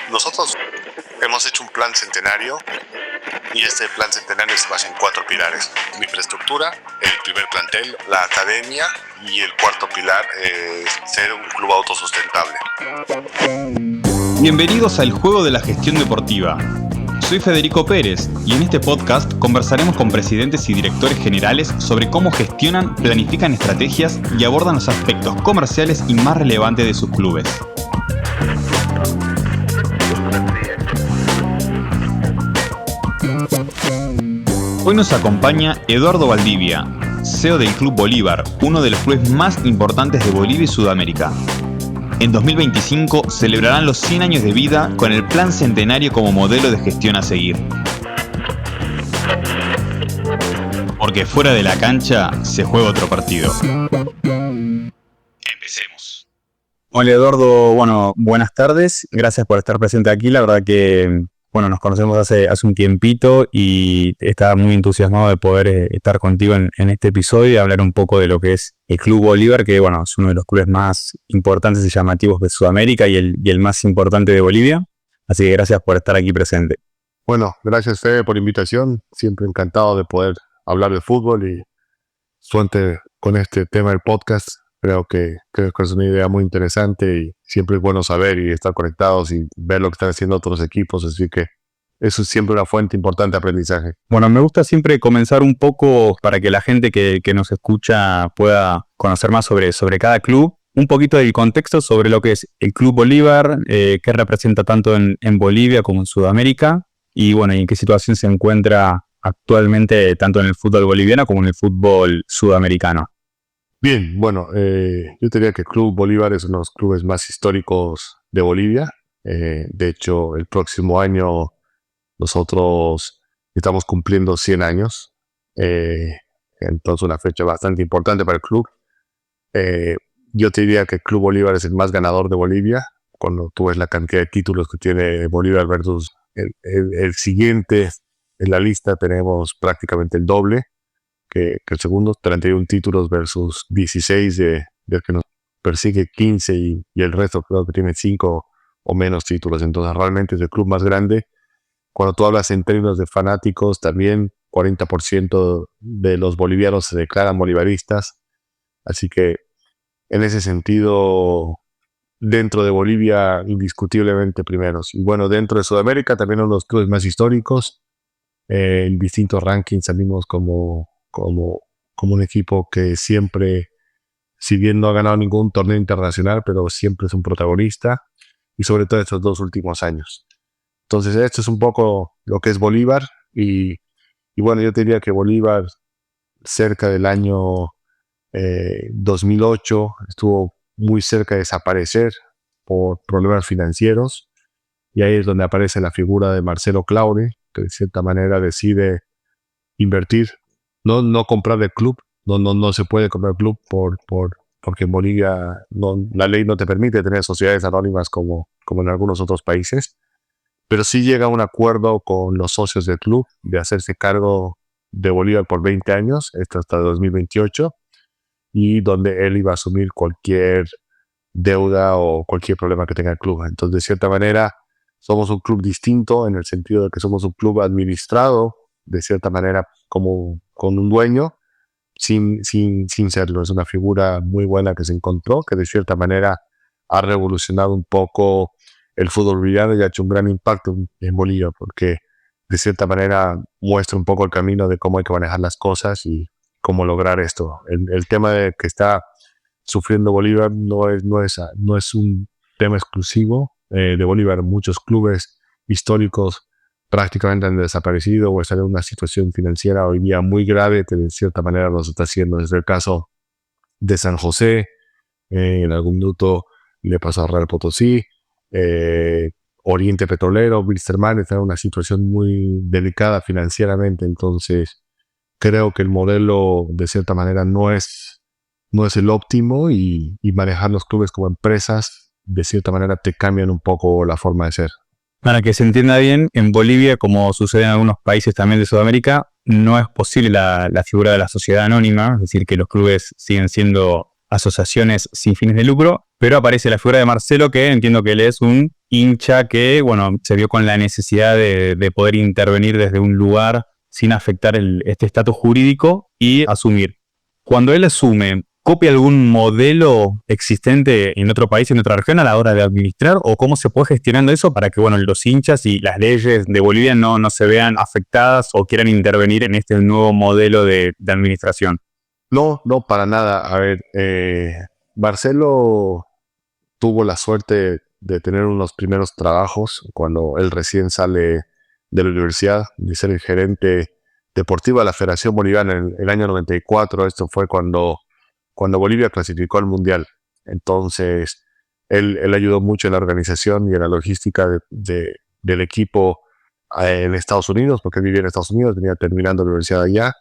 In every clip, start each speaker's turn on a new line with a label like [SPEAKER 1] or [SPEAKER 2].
[SPEAKER 1] Nosotros hemos hecho un plan centenario y este plan centenario se basa en 4 pilares: la infraestructura, el primer plantel, la academia y el cuarto pilar es ser un club autosustentable.
[SPEAKER 2] Bienvenidos al Juego de la Gestión Deportiva. Soy Federico Pérez y en este podcast conversaremos con presidentes y directores generales sobre cómo gestionan, planifican estrategias y abordan los aspectos comerciales y más relevantes de sus clubes. Hoy nos acompaña Eduardo Valdivia, CEO del Club Bolívar, uno de los clubes más importantes de Bolivia y Sudamérica. En 2025 celebrarán los 100 años de vida con el Plan Centenario como modelo de gestión a seguir. Porque fuera de la cancha se juega otro partido. Empecemos.
[SPEAKER 3] Hola Eduardo, buenas tardes. Gracias por estar presente aquí. La verdad que nos conocemos hace un tiempito y estaba muy entusiasmado de poder estar contigo en este episodio y hablar un poco de lo que es el Club Bolívar, que es uno de los clubes más importantes y llamativos de Sudamérica y el más importante de Bolivia. Así que gracias por estar aquí presente.
[SPEAKER 1] Bueno, gracias Fede por la invitación. Siempre encantado de poder hablar de fútbol y suerte con este tema del podcast. Creo que es una idea muy interesante y siempre es bueno saber y estar conectados y ver lo que están haciendo otros equipos, así que eso es siempre una fuente importante de aprendizaje.
[SPEAKER 3] Bueno, me gusta siempre comenzar un poco para que la gente que nos escucha pueda conocer más sobre cada club, un poquito del contexto sobre lo que es el Club Bolívar, qué representa tanto en Bolivia como en Sudamérica y en qué situación se encuentra actualmente tanto en el fútbol boliviano como en el fútbol sudamericano.
[SPEAKER 1] Bien, yo diría que el Club Bolívar es uno de los clubes más históricos de Bolivia. De hecho, el próximo año nosotros estamos cumpliendo 100 años. Entonces, una fecha bastante importante para el club. Yo te diría que el Club Bolívar es el más ganador de Bolivia. Cuando tú ves la cantidad de títulos que tiene Bolívar versus el siguiente en la lista, tenemos prácticamente el doble que el segundo, 31 títulos versus 16 del que nos persigue 15 y el resto creo que tiene 5 o menos títulos. Entonces realmente es el club más grande. Cuando tú hablas en términos de fanáticos, también 40% de los bolivianos se declaran bolivaristas. Así que en ese sentido, dentro de Bolivia, indiscutiblemente primeros. Y dentro de Sudamérica también uno de los clubes más históricos. En distintos rankings salimos como un equipo que siempre, si bien no ha ganado ningún torneo internacional, pero siempre es un protagonista, y sobre todo estos 2 últimos años. Entonces esto es un poco lo que es Bolívar, y yo te diría que Bolívar cerca del año 2008 estuvo muy cerca de desaparecer por problemas financieros, y ahí es donde aparece la figura de Marcelo Claure, que de cierta manera decide invertir. No comprar el club, no se puede comprar el club porque en Bolivia la ley no te permite tener sociedades anónimas como en algunos otros países, pero sí llega a un acuerdo con los socios del club de hacerse cargo de Bolívar por 20 años, esto hasta 2028, y donde él iba a asumir cualquier deuda o cualquier problema que tenga el club. Entonces, de cierta manera, somos un club distinto en el sentido de que somos un club administrado, de cierta manera, como con un dueño, sin serlo. Es una figura muy buena que se encontró, que de cierta manera ha revolucionado un poco el fútbol boliviano y ha hecho un gran impacto en Bolivia, porque de cierta manera muestra un poco el camino de cómo hay que manejar las cosas y cómo lograr esto. El tema de que está sufriendo Bolívar no es un tema exclusivo de Bolívar. Muchos clubes históricos prácticamente han desaparecido o están en una situación financiera hoy día muy grave que de cierta manera nos está haciendo. Desde el caso de San José, en algún minuto le pasó a Real Potosí, Oriente Petrolero, Wilstermann está en una situación muy delicada financieramente. Entonces creo que el modelo de cierta manera no es el óptimo y manejar los clubes como empresas de cierta manera te cambian un poco la forma de ser.
[SPEAKER 3] Para que se entienda bien, en Bolivia, como sucede en algunos países también de Sudamérica, no es posible la figura de la sociedad anónima, es decir, que los clubes siguen siendo asociaciones sin fines de lucro, pero aparece la figura de Marcelo, que entiendo que él es un hincha que, bueno, se vio con la necesidad de poder intervenir desde un lugar sin afectar este estatus jurídico y asumir. Cuando él asume, ¿copia algún modelo existente en otro país, en otra región a la hora de administrar? ¿O cómo se puede gestionando eso para que, bueno, los hinchas y las leyes de Bolivia no se vean afectadas o quieran intervenir en este nuevo modelo de administración?
[SPEAKER 1] No, no, para nada. A ver, Marcelo tuvo la suerte de tener unos primeros trabajos cuando él recién sale de la universidad, de ser el gerente deportivo de la Federación Boliviana en el año 94. Esto fue cuando Bolivia clasificó al Mundial. Entonces, él ayudó mucho en la organización y en la logística del equipo en Estados Unidos, porque él vivía en Estados Unidos, venía terminando la universidad allá,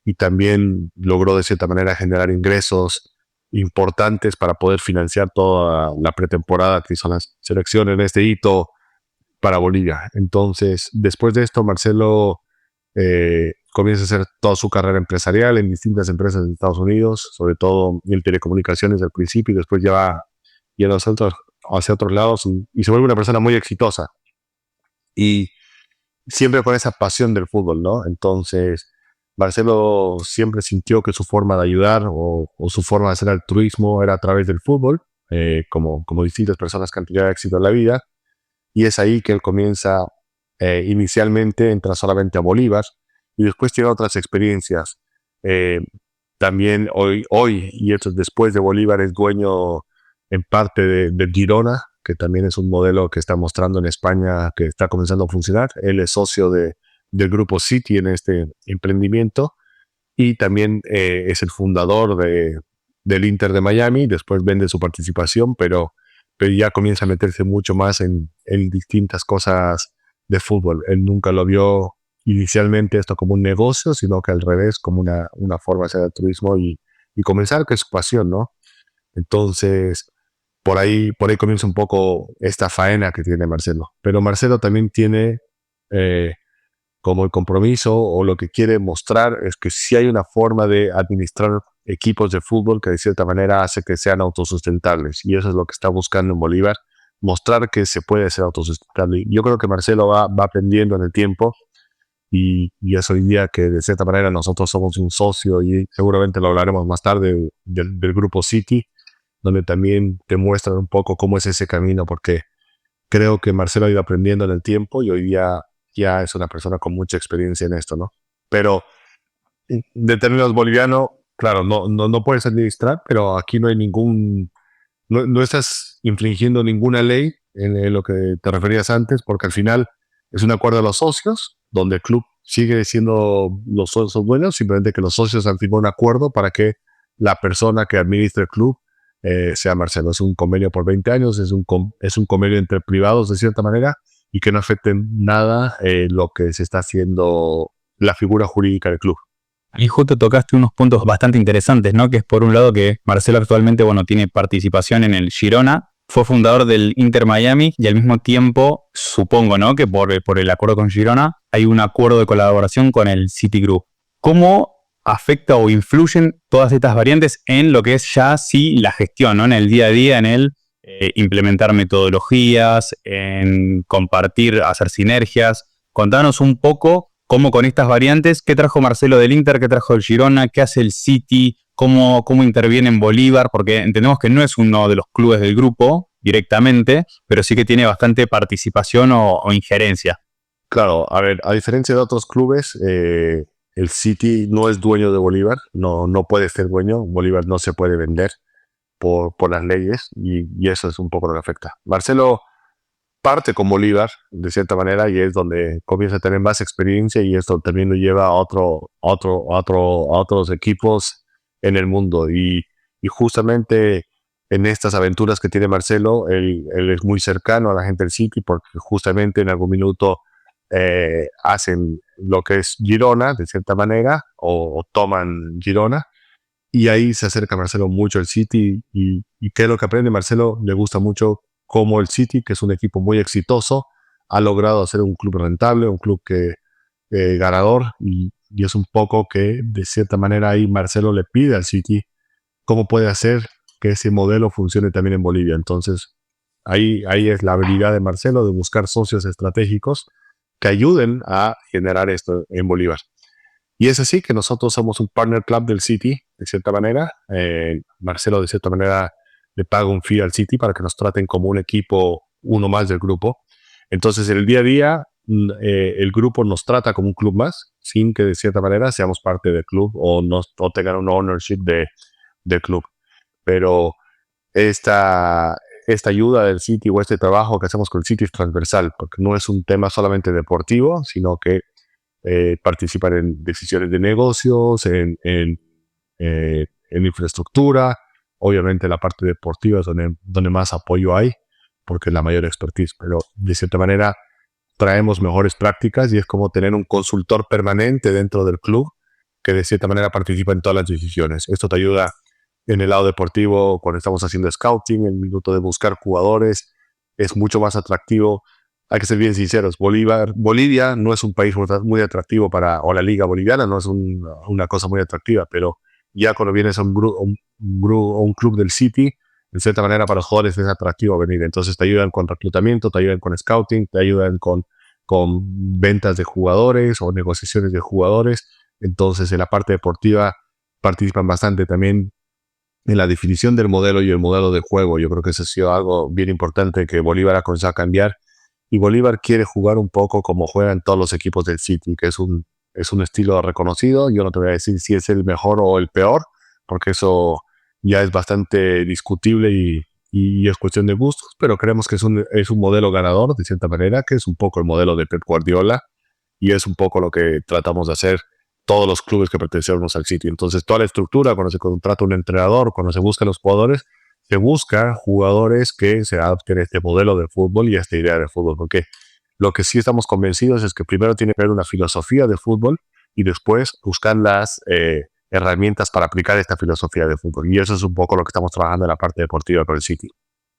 [SPEAKER 1] y también logró de cierta manera generar ingresos importantes para poder financiar toda la pretemporada que hizo la selección en este hito para Bolivia. Entonces, después de esto, Marcelo comienza a hacer toda su carrera empresarial en distintas empresas de Estados Unidos, sobre todo en telecomunicaciones al principio, y después ya va yendo hacia otros lados y se vuelve una persona muy exitosa. Y siempre con esa pasión del fútbol, ¿no? Entonces, Marcelo siempre sintió que su forma de ayudar o su forma de hacer altruismo era a través del fútbol, como distintas personas que han tenido éxito en la vida. Y es ahí que él comienza, inicialmente entra solamente a Bolívar y después tiene otras experiencias. También hoy, y esto es después de Bolívar, es dueño en parte de Girona, que también es un modelo que está mostrando en España que está comenzando a funcionar. Él es socio del grupo City en este emprendimiento y también es el fundador del Inter de Miami. Después vende su participación, pero ya comienza a meterse mucho más en distintas cosas de fútbol. Él nunca lo vio inicialmente esto como un negocio, sino que al revés, como una forma de hacer altruismo y comenzar, que es su pasión, ¿no? Entonces, por ahí comienza un poco esta faena que tiene Marcelo. Pero Marcelo también tiene como el compromiso o lo que quiere mostrar es que sí hay una forma de administrar equipos de fútbol que de cierta manera hace que sean autosustentables. Y eso es lo que está buscando en Bolívar, mostrar que se puede ser autosustentable. Yo creo que Marcelo va aprendiendo en el tiempo y es hoy día que de cierta manera nosotros somos un socio y seguramente lo hablaremos más tarde del grupo City, donde también te muestran un poco cómo es ese camino, porque creo que Marcelo ha ido aprendiendo en el tiempo y hoy día ya es una persona con mucha experiencia en esto, ¿no? Pero de términos bolivianos, claro, no puedes administrar, pero aquí no hay no estás infringiendo ninguna ley en lo que te referías antes, porque al final es un acuerdo de los socios, donde el club sigue siendo los socios buenos, simplemente que los socios han firmado un acuerdo para que la persona que administra el club sea Marcelo. Es un convenio por 20 años, es un convenio entre privados de cierta manera y que no afecte nada lo que se está haciendo la figura jurídica del club.
[SPEAKER 3] Y justo tocaste unos puntos bastante interesantes, ¿no? Que es por un lado que Marcelo actualmente, bueno, tiene participación en el Girona, fue fundador del Inter Miami y al mismo tiempo, supongo, ¿no? Que por el acuerdo con Girona hay un acuerdo de colaboración con el Citigroup. ¿Cómo afecta o influyen todas estas variantes en lo que es ya sí la gestión, ¿no? En el día a día, en el implementar metodologías, en compartir, hacer sinergias? Contanos un poco cómo con estas variantes, qué trajo Marcelo del Inter, qué trajo el Girona, qué hace el City, cómo interviene en Bolívar, porque entendemos que no es uno de los clubes del grupo directamente, pero sí que tiene bastante participación o injerencia.
[SPEAKER 1] Claro, a ver, a diferencia de otros clubes, el City no es dueño de Bolívar, no puede ser dueño, Bolívar no se puede vender por las leyes y eso es un poco lo que afecta. Marcelo parte con Bolívar, de cierta manera, y es donde comienza a tener más experiencia y esto también lo lleva a otros equipos en el mundo. Y justamente en estas aventuras que tiene Marcelo, él es muy cercano a la gente del City porque justamente en algún minuto hacen lo que es Girona, de cierta manera, o toman Girona. Y ahí se acerca Marcelo mucho al City y ¿qué es lo que aprende Marcelo? Le gusta mucho cómo el City, que es un equipo muy exitoso, ha logrado hacer un club rentable, un club que ganador y es un poco que de cierta manera ahí Marcelo le pide al City cómo puede hacer que ese modelo funcione también en Bolivia. Entonces Ahí es la habilidad de Marcelo de buscar socios estratégicos que ayuden a generar esto en Bolívar. Y es así que nosotros somos un partner club del City, de cierta manera. Marcelo, de cierta manera, le paga un fee al City para que nos traten como un equipo, uno más del grupo. Entonces, en el día a día, el grupo nos trata como un club más, sin que de cierta manera seamos parte del club o tengan un ownership del club. Pero esta ayuda del City o este trabajo que hacemos con el City es transversal, porque no es un tema solamente deportivo, sino que participan en decisiones de negocios, en infraestructura. Obviamente la parte deportiva es donde más apoyo hay, porque es la mayor expertise, pero de cierta manera traemos mejores prácticas y es como tener un consultor permanente dentro del club que de cierta manera participa en todas las decisiones. Esto te ayuda en el lado deportivo cuando estamos haciendo scouting, el minuto de buscar jugadores es mucho más atractivo. Hay que ser bien sinceros, Bolivia no es un país muy atractivo o la liga boliviana no es una cosa muy atractiva, pero ya cuando vienes a un club del City, de cierta manera para los jugadores es atractivo venir. Entonces te ayudan con reclutamiento, te ayudan con scouting, te ayudan con ventas de jugadores o negociaciones de jugadores. Entonces en la parte deportiva participan bastante también en la definición del modelo y el modelo de juego. Yo creo que eso ha sido algo bien importante que Bolívar ha comenzado a cambiar. Y Bolívar quiere jugar un poco como juegan todos los equipos del City, que es un estilo reconocido. Yo no te voy a decir si es el mejor o el peor, porque eso ya es bastante discutible y es cuestión de gustos, pero creemos que es un modelo ganador, de cierta manera, que es un poco el modelo de Pep Guardiola, y es un poco lo que tratamos de hacer todos los clubes que pertenecemos al City. Entonces, toda la estructura, cuando se contrata un entrenador, cuando se buscan los jugadores, se busca jugadores que se adapten a este modelo de fútbol y a esta idea de fútbol, porque lo que sí estamos convencidos es que primero tiene que haber una filosofía de fútbol y después buscar las herramientas para aplicar esta filosofía de fútbol. Y eso es un poco lo que estamos trabajando en la parte deportiva con el City.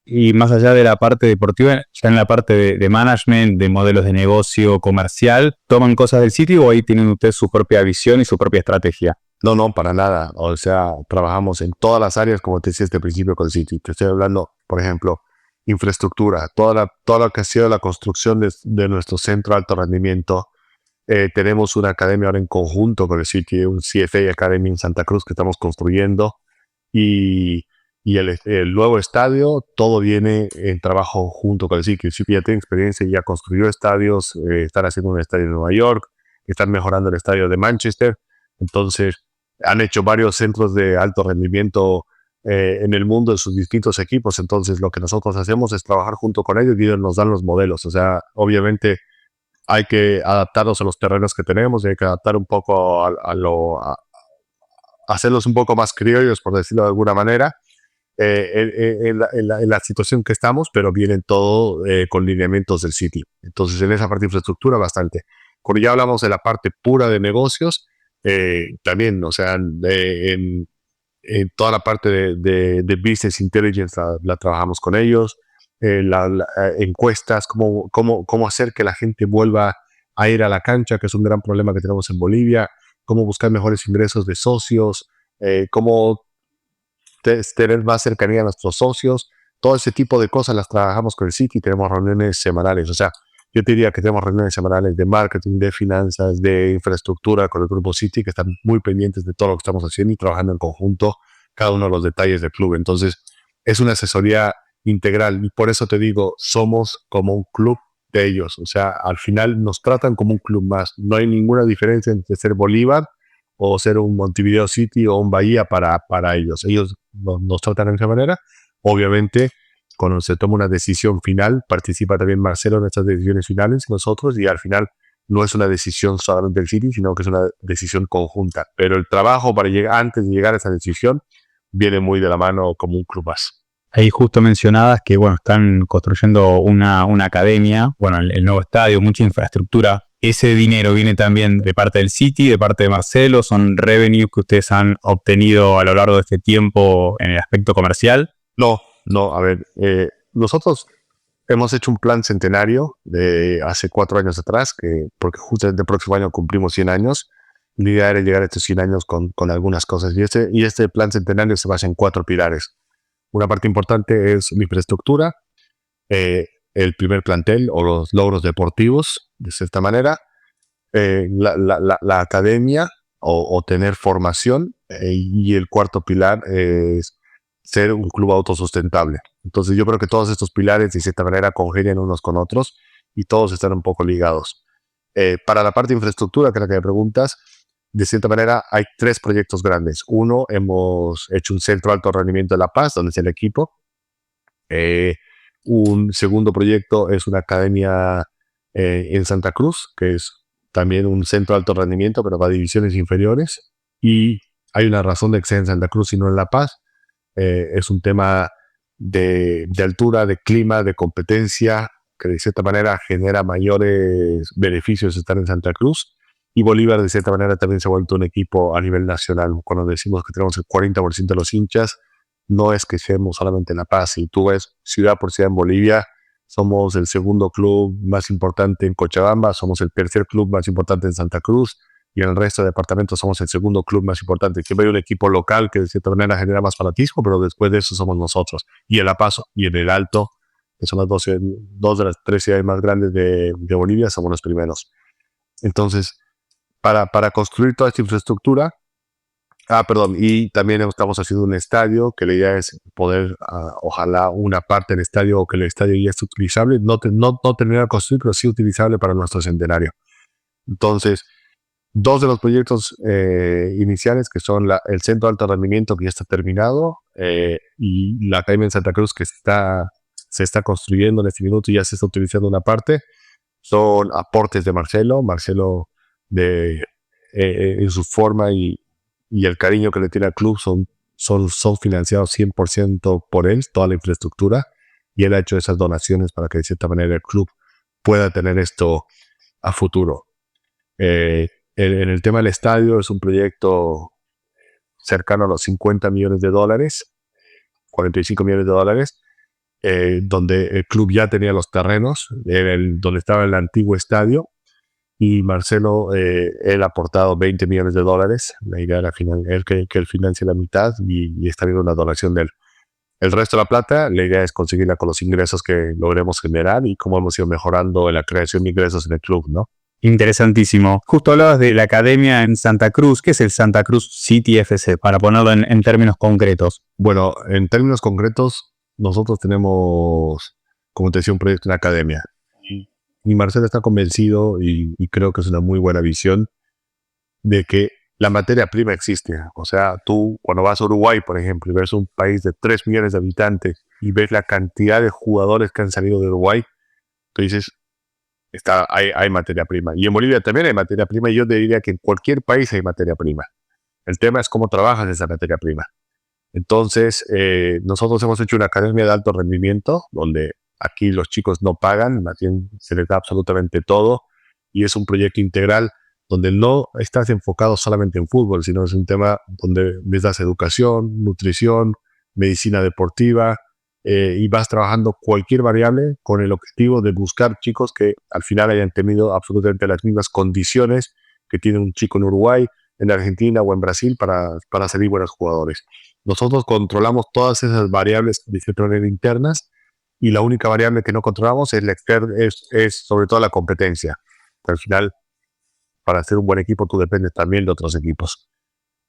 [SPEAKER 3] Y más allá de la parte deportiva, ya en la parte de management, de modelos de negocio, comercial, ¿toman cosas del City o ahí tienen ustedes su propia visión y su propia estrategia?
[SPEAKER 1] No, para nada. O sea, trabajamos en todas las áreas, como te decía desde el principio con el City. Te estoy hablando, por ejemplo, infraestructura, toda lo que ha sido la construcción de nuestro centro de alto rendimiento. Tenemos una academia ahora en conjunto con el City, un CFA Academy en Santa Cruz que estamos construyendo. Y el nuevo estadio, todo viene en trabajo junto con el City. El City ya tiene experiencia, ya construyó estadios, están haciendo un estadio en Nueva York, están mejorando el estadio de Manchester. Entonces, han hecho varios centros de alto rendimiento en el mundo de sus distintos equipos. Entonces, lo que nosotros hacemos es trabajar junto con ellos y ellos nos dan los modelos. O sea, obviamente hay que adaptarnos a los terrenos que tenemos y hay que adaptar un poco hacerlos un poco más criollos, por decirlo de alguna manera, en la situación que estamos, pero vienen todo con lineamientos del City. Entonces, en esa parte de infraestructura, bastante. Cuando ya hablamos de la parte pura de negocios, también, o sea, en toda la parte de business intelligence la trabajamos con ellos, encuestas, cómo hacer que la gente vuelva a ir a la cancha, que es un gran problema que tenemos en Bolivia, cómo buscar mejores ingresos de socios, cómo tener más cercanía a nuestros socios. Todo ese tipo de cosas las trabajamos con el City, tenemos reuniones semanales. O sea, yo te diría que tenemos reuniones semanales de marketing, de finanzas, de infraestructura con el grupo City, que están muy pendientes de todo lo que estamos haciendo y trabajando en conjunto cada uno de los detalles del club. Entonces, es una asesoría integral y por eso te digo, somos como un club de ellos. O sea, al final nos tratan como un club más. No hay ninguna diferencia entre ser Bolívar o ser un Montevideo City o un Bahía para ellos. Ellos nos tratan de esa manera. Obviamente, cuando se toma una decisión final, participa también Marcelo en estas decisiones finales, nosotros, y al final no es una decisión solamente del City, sino que es una decisión conjunta. Pero el trabajo para antes de llegar a esa decisión viene muy de la mano como un club más.
[SPEAKER 3] Ahí justo mencionabas que, bueno, están construyendo una academia, bueno, el nuevo estadio, mucha infraestructura. ¿Ese dinero viene también de parte del City, de parte de Marcelo? ¿Son revenues que ustedes han obtenido a lo largo de este tiempo en el aspecto comercial?
[SPEAKER 1] No, a ver, nosotros hemos hecho un plan centenario de hace 4 años atrás, porque justamente el próximo año cumplimos 100 años. La idea era llegar a estos 100 años con algunas cosas. Y este plan centenario se basa en 4 pilares. Una parte importante es la infraestructura, el primer plantel o los logros deportivos, de cierta manera, la academia o tener formación, y el cuarto pilar es ser un club autosustentable. Entonces yo creo que todos estos pilares de cierta manera congenian unos con otros y todos están un poco ligados. Para la parte de infraestructura, que es la que me preguntas, de cierta manera hay 3 proyectos grandes. Uno, hemos hecho un centro de alto rendimiento de La Paz, donde es el equipo. Un segundo proyecto es una academia en Santa Cruz, que es también un centro de alto rendimiento, pero para divisiones inferiores. Y hay una razón de que sea en Santa Cruz y no en La Paz. Es un tema de altura, de clima, de competencia, que de cierta manera genera mayores beneficios estar en Santa Cruz. Y Bolívar de cierta manera también se ha vuelto un equipo a nivel nacional. Cuando decimos que tenemos el 40% de los hinchas, no es que seamos solamente en La Paz. Si tú ves ciudad por ciudad en Bolivia, somos el segundo club más importante en Cochabamba, somos el tercer club más importante en Santa Cruz, y en el resto de departamentos somos el segundo club más importante. Siempre hay un equipo local que de cierta manera genera más fanatismo, pero después de eso somos nosotros. Y en La Paz y en el Alto, que son las dos de las 3 ciudades más grandes de Bolivia, somos los primeros. Entonces, para construir toda esta infraestructura, y también estamos haciendo un estadio, que la idea es poder, ojalá, una parte del estadio, o que el estadio ya esté utilizable, no terminar de construir, pero sí utilizable para nuestro centenario. Entonces, 2 de los proyectos iniciales, que son el centro de alto rendimiento, que ya está terminado, y la academia en Santa Cruz, que se está construyendo en este minuto y ya se está utilizando una parte, son aportes de Marcelo. Marcelo, en su forma y el cariño que le tiene al club, son financiados 100% por él, toda la infraestructura, y él ha hecho esas donaciones para que de cierta manera el club pueda tener esto a futuro. En el tema del estadio, es un proyecto cercano a los $50 millones, 45 millones de dólares, donde el club ya tenía los terrenos, donde estaba el antiguo estadio, y Marcelo, él ha aportado $20 millones. La idea era que él financie la mitad, y está viendo una donación de él. El resto de la plata, la idea es conseguirla con los ingresos que logremos generar y cómo hemos ido mejorando en la creación de ingresos en el club, ¿no?
[SPEAKER 3] Interesantísimo. Justo hablabas de la academia en Santa Cruz. ¿Qué es el Santa Cruz City FC? Para ponerlo en términos concretos.
[SPEAKER 1] Bueno, en términos concretos, nosotros tenemos, como te decía, un proyecto en academia. Y Marcelo está convencido, y creo que es una muy buena visión, de que la materia prima existe. O sea, tú cuando vas a Uruguay, por ejemplo, y ves un país de 3 millones de habitantes y ves la cantidad de jugadores que han salido de Uruguay, tú dices, hay materia prima. Y en Bolivia también hay materia prima, y yo te diría que en cualquier país hay materia prima. El tema es cómo trabajas esa materia prima. Entonces, nosotros hemos hecho una academia de alto rendimiento, donde aquí los chicos no pagan, más bien se les da absolutamente todo, y es un proyecto integral donde no estás enfocado solamente en fútbol, sino es un tema donde les das educación, nutrición, medicina deportiva, y vas trabajando cualquier variable con el objetivo de buscar chicos que al final hayan tenido absolutamente las mismas condiciones que tiene un chico en Uruguay, en Argentina o en Brasil para salir buenos jugadores. Nosotros controlamos todas esas variables de cierta manera internas, y la única variable que no controlamos es la externa, es sobre todo la competencia. Al final, para ser un buen equipo, tú dependes también de otros equipos.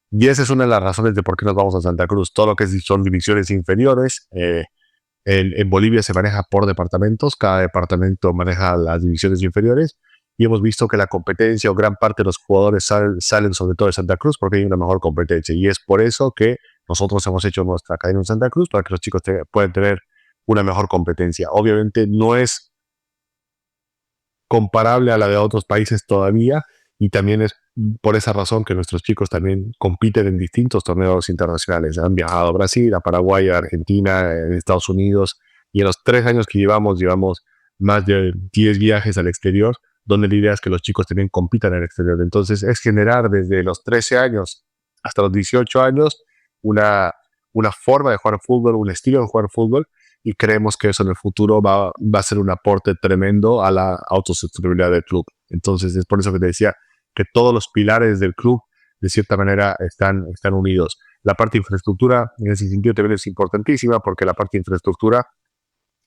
[SPEAKER 1] Y esa es una de las razones de por qué nos vamos a Santa Cruz. Todo lo que son divisiones inferiores, en Bolivia se maneja por departamentos, cada departamento maneja las divisiones inferiores, y hemos visto que la competencia, o gran parte de los jugadores salen sobre todo de Santa Cruz porque hay una mejor competencia, y es por eso que nosotros hemos hecho nuestra academia en Santa Cruz, para que los chicos puedan tener una mejor competencia. Obviamente no es comparable a la de otros países todavía, y también es por esa razón que nuestros chicos también compiten en distintos torneos internacionales. Han viajado a Brasil, a Paraguay, a Argentina, a Estados Unidos, y en los 3 años que llevamos más de 10 viajes al exterior, donde la idea es que los chicos también compitan en el exterior. Entonces es generar desde los 13 años hasta los 18 años una forma de jugar fútbol, un estilo de jugar fútbol, y creemos que eso en el futuro va a ser un aporte tremendo a la autosostenibilidad del club. Entonces es por eso que te decía que todos los pilares del club de cierta manera están unidos. La parte de infraestructura en ese sentido también es importantísima, porque la parte de infraestructura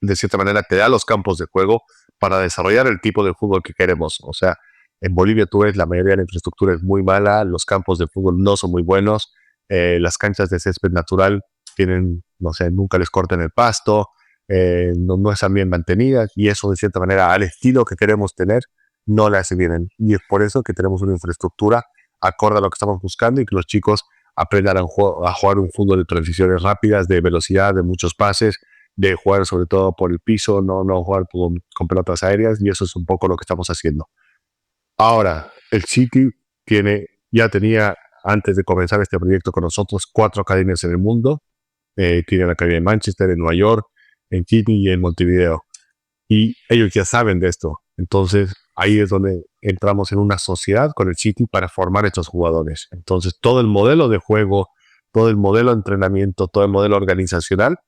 [SPEAKER 1] de cierta manera te da los campos de juego para desarrollar el tipo de fútbol que queremos. O sea, en Bolivia tú ves, la mayoría de la infraestructura es muy mala, los campos de fútbol no son muy buenos, las canchas de césped natural tienen, no sé, nunca les cortan el pasto, no están bien mantenidas, y eso de cierta manera al estilo que queremos tener no le hace bien. Y es por eso que tenemos una infraestructura acorde a lo que estamos buscando y que los chicos aprendan a jugar un fútbol de transiciones rápidas, de velocidad, de muchos pases, de jugar sobre todo por el piso, no jugar con pelotas aéreas, y eso es un poco lo que estamos haciendo. Ahora, el City ya tenía, antes de comenzar este proyecto con nosotros, 4 academias en el mundo. Tiene la academia en Manchester, en Nueva York, en Sydney y en Montevideo. Y ellos ya saben de esto. Entonces, ahí es donde entramos en una sociedad con el City para formar estos jugadores. Entonces, todo el modelo de juego, todo el modelo de entrenamiento, todo el modelo organizacional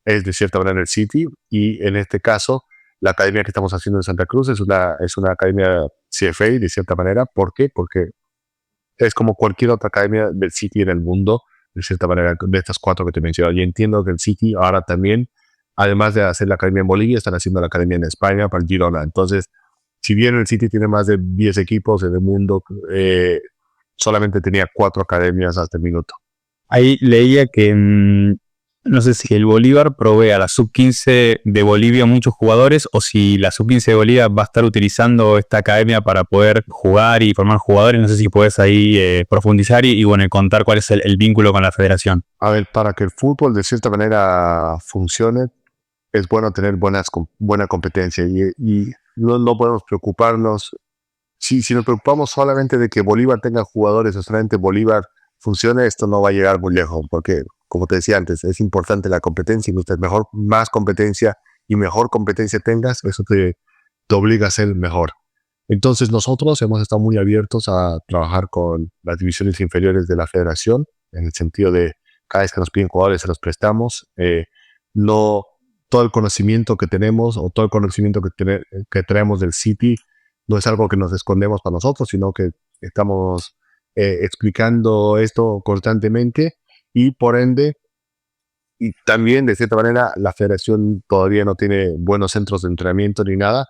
[SPEAKER 1] es de cierta manera el City. Y en este caso, la academia que estamos haciendo en Santa Cruz es una academia CFA, de cierta manera. ¿Por qué? Porque es como cualquier otra academia del City en el mundo, de cierta manera, de estas 4 que te menciono. Y entiendo que el City ahora también, además de hacer la academia en Bolivia, están haciendo la academia en España para el Girona. Entonces, si bien el City tiene más de 10 equipos en el mundo, solamente tenía 4 academias hasta el minuto.
[SPEAKER 3] Ahí leía que no sé si el Bolívar provee a la sub-15 de Bolivia muchos jugadores o si la sub-15 de Bolivia va a estar utilizando esta academia para poder jugar y formar jugadores. No sé si puedes ahí profundizar y bueno, contar cuál es el vínculo con la federación.
[SPEAKER 1] A ver, para que el fútbol de cierta manera funcione, es bueno tener buena competencia y no podemos preocuparnos. Si nos preocupamos solamente de que Bolívar tenga jugadores o solamente Bolívar funcione, esto no va a llegar muy lejos, porque, como te decía antes, es importante la competencia, y mientras más competencia y mejor competencia tengas, eso te obliga a ser mejor. Entonces nosotros hemos estado muy abiertos a trabajar con las divisiones inferiores de la federación, en el sentido de cada vez que nos piden jugadores se los prestamos. No todo el conocimiento que tenemos o todo el conocimiento que traemos del City no es algo que nos escondemos para nosotros, sino que estamos explicando esto constantemente, y por ende, y también de cierta manera la federación todavía no tiene buenos centros de entrenamiento ni nada,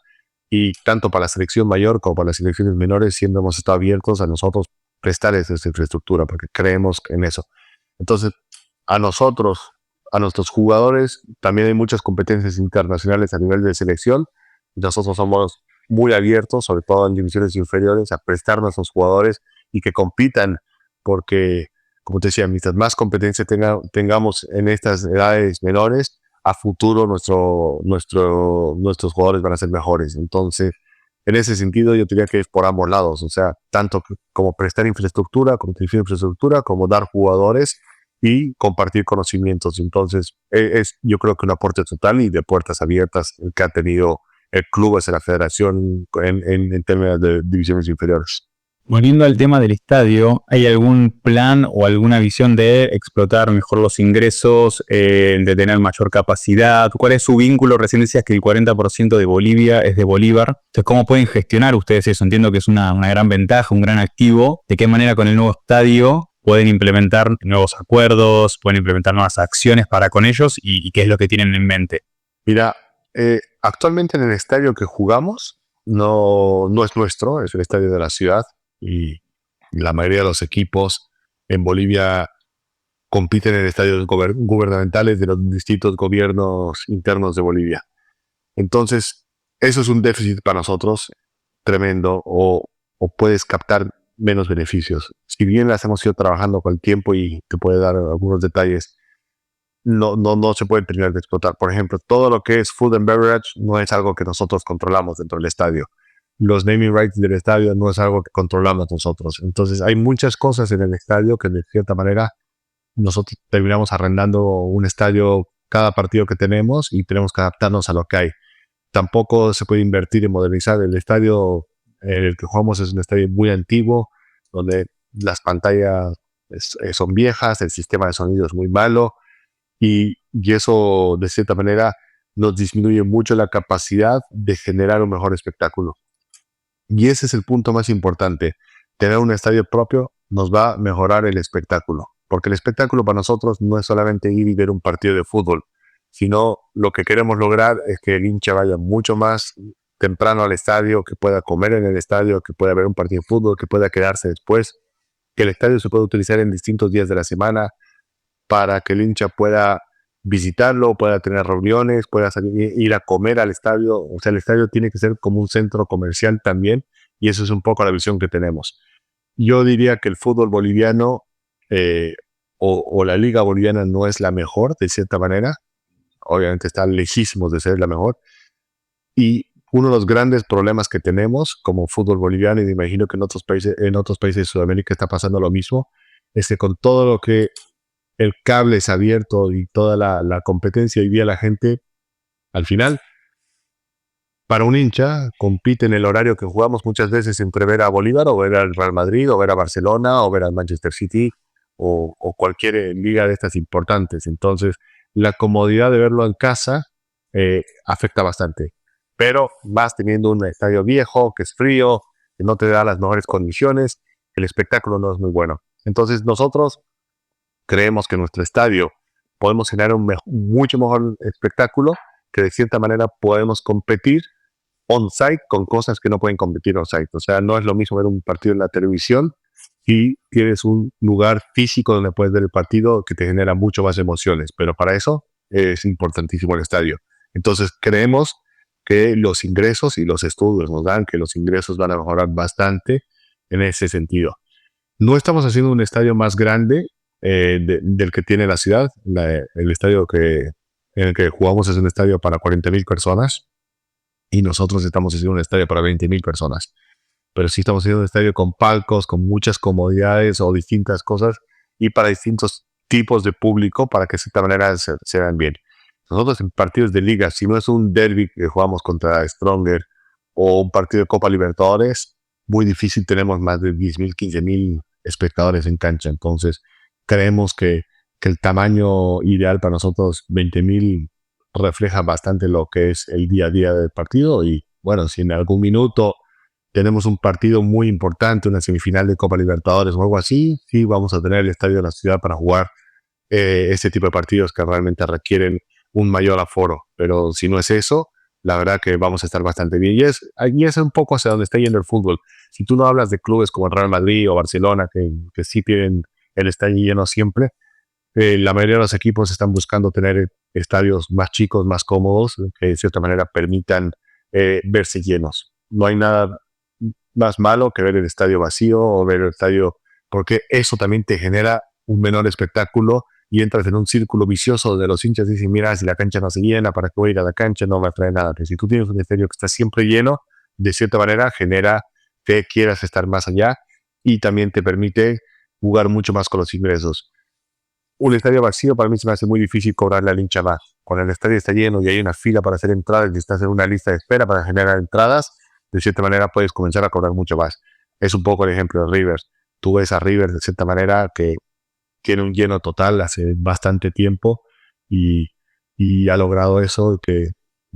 [SPEAKER 1] y tanto para la selección mayor como para las selecciones menores siempre hemos estado abiertos a nosotros prestar esa infraestructura porque creemos en eso. Entonces, a nuestros jugadores, también hay muchas competencias internacionales a nivel de selección. Nosotros somos muy abiertos, sobre todo en divisiones inferiores, a prestar a nuestros jugadores y que compitan, porque, como te decía, mientras más competencia tengamos en estas edades menores, a futuro nuestros jugadores van a ser mejores. Entonces, en ese sentido, yo diría que es por ambos lados, o sea, tanto como prestar infraestructura, como dar jugadores y compartir conocimientos. Entonces, yo creo que un aporte total y de puertas abiertas el que ha tenido el club hacia la federación en términos de divisiones inferiores.
[SPEAKER 3] Volviendo al tema del estadio, ¿hay algún plan o alguna visión de explotar mejor los ingresos, de tener mayor capacidad? ¿Cuál es su vínculo? Recién decías que el 40% de Bolivia es de Bolívar. Entonces, ¿cómo pueden gestionar ustedes eso? Entiendo que es una gran ventaja, un gran activo. ¿De qué manera con el nuevo estadio pueden implementar nuevos acuerdos, pueden implementar nuevas acciones para con ellos y qué es lo que tienen en mente?
[SPEAKER 1] Mira, actualmente en el estadio que jugamos no es nuestro, es el estadio de la ciudad, y la mayoría de los equipos en Bolivia compiten en estadios gubernamentales de los distintos gobiernos internos de Bolivia. Entonces, eso es un déficit para nosotros tremendo, o puedes captar menos beneficios. Si bien las hemos ido trabajando con el tiempo y te puede dar algunos detalles, no se puede terminar de explotar. Por ejemplo, todo lo que es food and beverage no es algo que nosotros controlamos dentro del estadio. Los naming rights del estadio no es algo que controlamos nosotros. Entonces, hay muchas cosas en el estadio que de cierta manera nosotros terminamos arrendando un estadio cada partido que tenemos y tenemos que adaptarnos a lo que hay. Tampoco se puede invertir en modernizar el estadio. El que jugamos es un estadio muy antiguo, donde las pantallas son viejas, el sistema de sonido es muy malo, y eso de cierta manera nos disminuye mucho la capacidad de generar un mejor espectáculo. Y ese es el punto más importante. Tener un estadio propio nos va a mejorar el espectáculo, porque el espectáculo para nosotros no es solamente ir y ver un partido de fútbol. sino lo que queremos lograr es que el hincha vaya mucho más temprano al estadio, que pueda comer en el estadio, que pueda ver un partido de fútbol, que pueda quedarse después, que el estadio se pueda utilizar en distintos días de la semana para que el hincha pueda visitarlo, pueda tener reuniones, pueda salir, ir a comer al estadio. O sea, el estadio tiene que ser como un centro comercial también, y eso es un poco la visión que tenemos. Yo diría que el fútbol boliviano o la liga boliviana no es la mejor, de cierta manera. Obviamente está lejísimos de ser la mejor. Y uno de los grandes problemas que tenemos como fútbol boliviano, y me imagino que en otros países de Sudamérica está pasando lo mismo, es que con todo lo que el cable es abierto y toda la competencia, hoy día la gente, al final, para un hincha, compite en el horario que jugamos muchas veces entre ver a Bolívar o ver al Real Madrid o ver a Barcelona o ver al Manchester City o cualquier liga de estas importantes. Entonces, la comodidad de verlo en casa afecta bastante. Pero vas teniendo un estadio viejo, que es frío, que no te da las mejores condiciones, el espectáculo no es muy bueno. Entonces, nosotros creemos que en nuestro estadio podemos generar un mucho mejor espectáculo, que de cierta manera podemos competir on-site con cosas que no pueden competir on-site. O sea, no es lo mismo ver un partido en la televisión y tienes un lugar físico donde puedes ver el partido que te genera mucho más emociones. Pero para eso es importantísimo el estadio. Entonces, creemos que los ingresos y los estudios nos dan que los ingresos van a mejorar bastante en ese sentido. No estamos haciendo un estadio más grande del que tiene la ciudad. El estadio en el que jugamos es un estadio para 40,000 personas y nosotros estamos haciendo un estadio para 20,000 personas. Pero sí estamos haciendo un estadio con palcos, con muchas comodidades o distintas cosas y para distintos tipos de público para que de cierta manera se vean bien. Nosotros en partidos de liga, si no es un derby que jugamos contra Stronger o un partido de Copa Libertadores, muy difícil tenemos más de 10,000, 15,000 espectadores en cancha. Entonces, creemos que el tamaño ideal para nosotros, 20,000, refleja bastante lo que es el día a día del partido. Y bueno, si en algún minuto tenemos un partido muy importante, una semifinal de Copa Libertadores o algo así, sí vamos a tener el estadio de la ciudad para jugar este tipo de partidos que realmente requieren un mayor aforo. Pero si no es eso, la verdad que vamos a estar bastante bien. Y es un poco hacia donde está yendo el fútbol. Si tú no hablas de clubes como el Real Madrid o Barcelona, que sí tienen el estadio lleno siempre, la mayoría de los equipos están buscando tener estadios más chicos, más cómodos, que de cierta manera permitan verse llenos. No hay nada más malo que ver el estadio vacío o ver el estadio, porque eso también te genera un menor espectáculo y entras en un círculo vicioso donde los hinchas dicen, mira, si la cancha no se llena, ¿para qué voy a ir a la cancha? No me atrae nada. Pero si tú tienes un estadio que está siempre lleno, de cierta manera genera que quieras estar más allá y también te permite jugar mucho más con los ingresos. Un estadio vacío para mí se me hace muy difícil cobrarle al hincha más. Cuando el estadio está lleno y hay una fila para hacer entradas y estás en una lista de espera para generar entradas, de cierta manera puedes comenzar a cobrar mucho más. Es un poco el ejemplo de River. Tú ves a River de cierta manera que tiene un lleno total hace bastante tiempo y ha logrado eso, que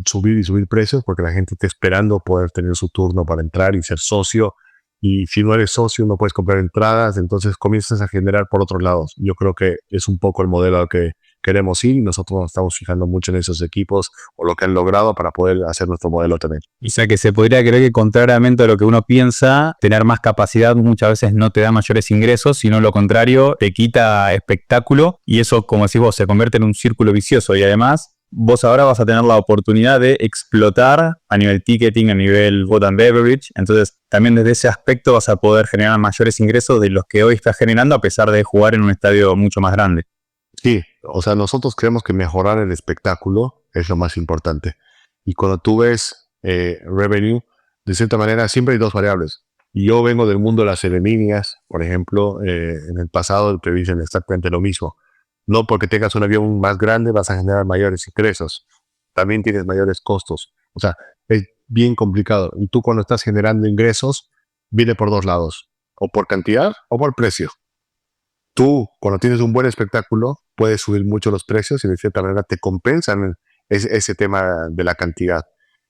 [SPEAKER 1] subir y subir precios porque la gente está esperando poder tener su turno para entrar y ser socio. Y si no eres socio no puedes comprar entradas, entonces comienzas a generar por otros lados. Yo creo que es un poco el modelo al que queremos ir y nosotros nos estamos fijando mucho en esos equipos o lo que han logrado para poder hacer nuestro modelo también.
[SPEAKER 3] O sea que se podría creer que contrariamente a lo que uno piensa, tener más capacidad muchas veces no te da mayores ingresos, sino lo contrario, te quita espectáculo y eso, como decís vos, se convierte en un círculo vicioso y además vos ahora vas a tener la oportunidad de explotar a nivel ticketing, a nivel food and beverage. Entonces, también desde ese aspecto vas a poder generar mayores ingresos de los que hoy estás generando a pesar de jugar en un estadio mucho más grande.
[SPEAKER 1] Sí, o sea, nosotros creemos que mejorar el espectáculo es lo más importante. Y cuando tú ves revenue, de cierta manera siempre hay dos variables. Y yo vengo del mundo de las aerolíneas, por ejemplo, en el pasado te dicen exactamente lo mismo. No porque tengas un avión más grande vas a generar mayores ingresos. También tienes mayores costos. O sea, es bien complicado. Y tú cuando estás generando ingresos, viene por dos lados. O por cantidad o por precio. Tú, cuando tienes un buen espectáculo, puedes subir mucho los precios y de cierta manera te compensan ese tema de la cantidad.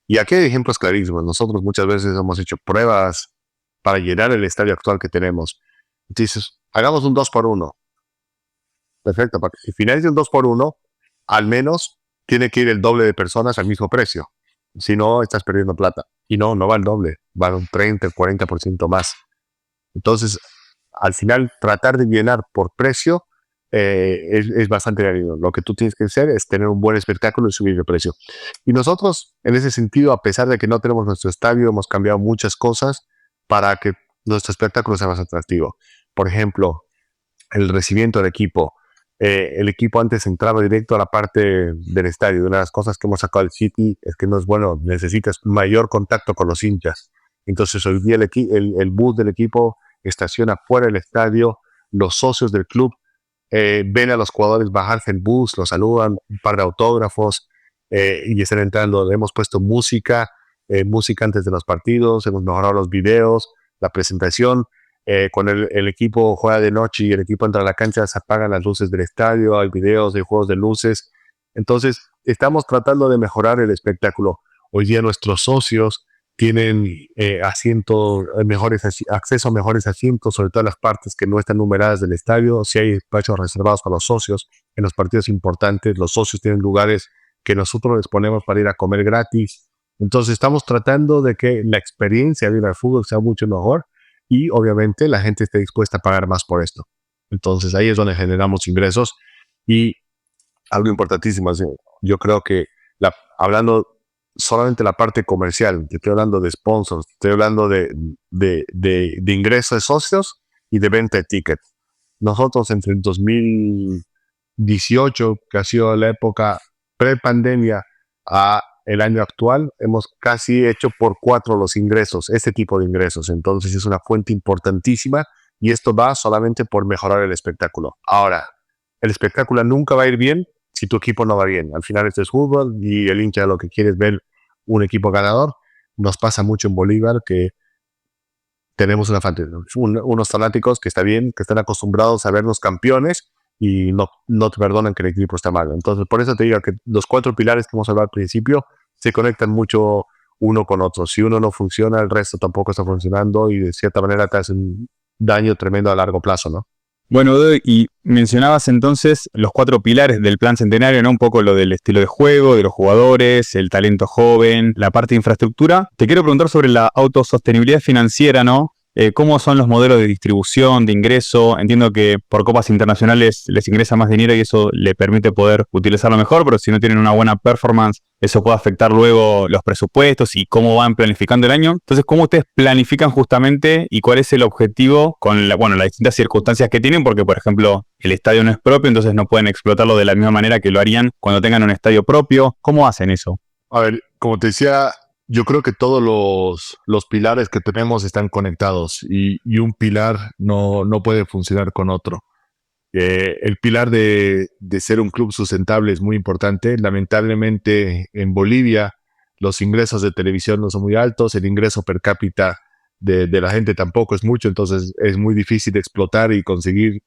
[SPEAKER 1] Y aquí hay ejemplos clarísimos. Nosotros muchas veces hemos hecho pruebas para llenar el estadio actual que tenemos. Entonces, hagamos un 2x1. Perfecto, para que si finalice un 2x1, al menos tiene que ir el doble de personas al mismo precio. Si no, estás perdiendo plata. Y no va el doble, va un 30, 40% más. Entonces, al final, tratar de llenar por precio es bastante dañino. Lo que tú tienes que hacer es tener un buen espectáculo y subir el precio. Y nosotros, en ese sentido, a pesar de que no tenemos nuestro estadio, hemos cambiado muchas cosas para que nuestro espectáculo sea más atractivo. Por ejemplo, el recibimiento del equipo. El equipo antes entraba directo a la parte del estadio. Una de las cosas que hemos sacado del City es que no es bueno, necesitas mayor contacto con los hinchas. Entonces hoy día el bus del equipo estaciona fuera del estadio, los socios del club ven a los jugadores bajarse el bus, los saludan, un par de autógrafos y están entrando. Hemos puesto música antes de los partidos, hemos mejorado los videos, la presentación. Cuando el equipo juega de noche y el equipo entra a la cancha, se apagan las luces del estadio, hay videos de juegos de luces. Entonces, estamos tratando de mejorar el espectáculo. Hoy día nuestros socios tienen acceso a mejores asientos, sobre todo en las partes que no están numeradas del estadio. Si hay espacios reservados para los socios, en los partidos importantes, los socios tienen lugares que nosotros les ponemos para ir a comer gratis. Entonces, estamos tratando de que la experiencia de ir al fútbol sea mucho mejor y obviamente la gente esté dispuesta a pagar más por esto. Entonces ahí es donde generamos ingresos y algo importantísimo, yo creo que hablando solamente de la parte comercial, te estoy hablando de sponsors, estoy hablando de ingresos de socios y de venta de tickets. Nosotros entre el 2018, que ha sido la época pre-pandemia, a el año actual, hemos casi hecho por 4 los ingresos, este tipo de ingresos. Entonces es una fuente importantísima y esto va solamente por mejorar el espectáculo. Ahora, el espectáculo nunca va a ir bien si tu equipo no va bien. Al final esto es fútbol y el hincha lo que quiere es ver un equipo ganador. Nos pasa mucho en Bolívar que tenemos unos fanáticos que está bien, que están acostumbrados a vernos campeones y no te perdonan que el equipo está mal. Entonces, por eso te digo que los 4 pilares que hemos hablado al principio se conectan mucho uno con otro. Si uno no funciona, el resto tampoco está funcionando y de cierta manera te hacen daño tremendo a largo plazo, ¿no?
[SPEAKER 3] Bueno, y mencionabas entonces los 4 pilares del plan centenario, ¿no? Un poco lo del estilo de juego, de los jugadores, el talento joven, la parte de infraestructura. Te quiero preguntar sobre la autosostenibilidad financiera, ¿no? ¿Cómo son los modelos de distribución, de ingreso? Entiendo que por copas internacionales les ingresa más dinero y eso le permite poder utilizarlo mejor, pero si no tienen una buena performance, eso puede afectar luego los presupuestos y cómo van planificando el año. Entonces, ¿cómo ustedes planifican justamente y cuál es el objetivo con las distintas circunstancias que tienen? Porque, por ejemplo, el estadio no es propio, entonces no pueden explotarlo de la misma manera que lo harían cuando tengan un estadio propio. ¿Cómo hacen eso?
[SPEAKER 1] A ver, como te decía, yo creo que todos los pilares que tenemos están conectados y un pilar no puede funcionar con otro. El pilar de ser un club sustentable es muy importante. Lamentablemente en Bolivia los ingresos de televisión no son muy altos, el ingreso per cápita de la gente tampoco es mucho, entonces es muy difícil de explotar y conseguir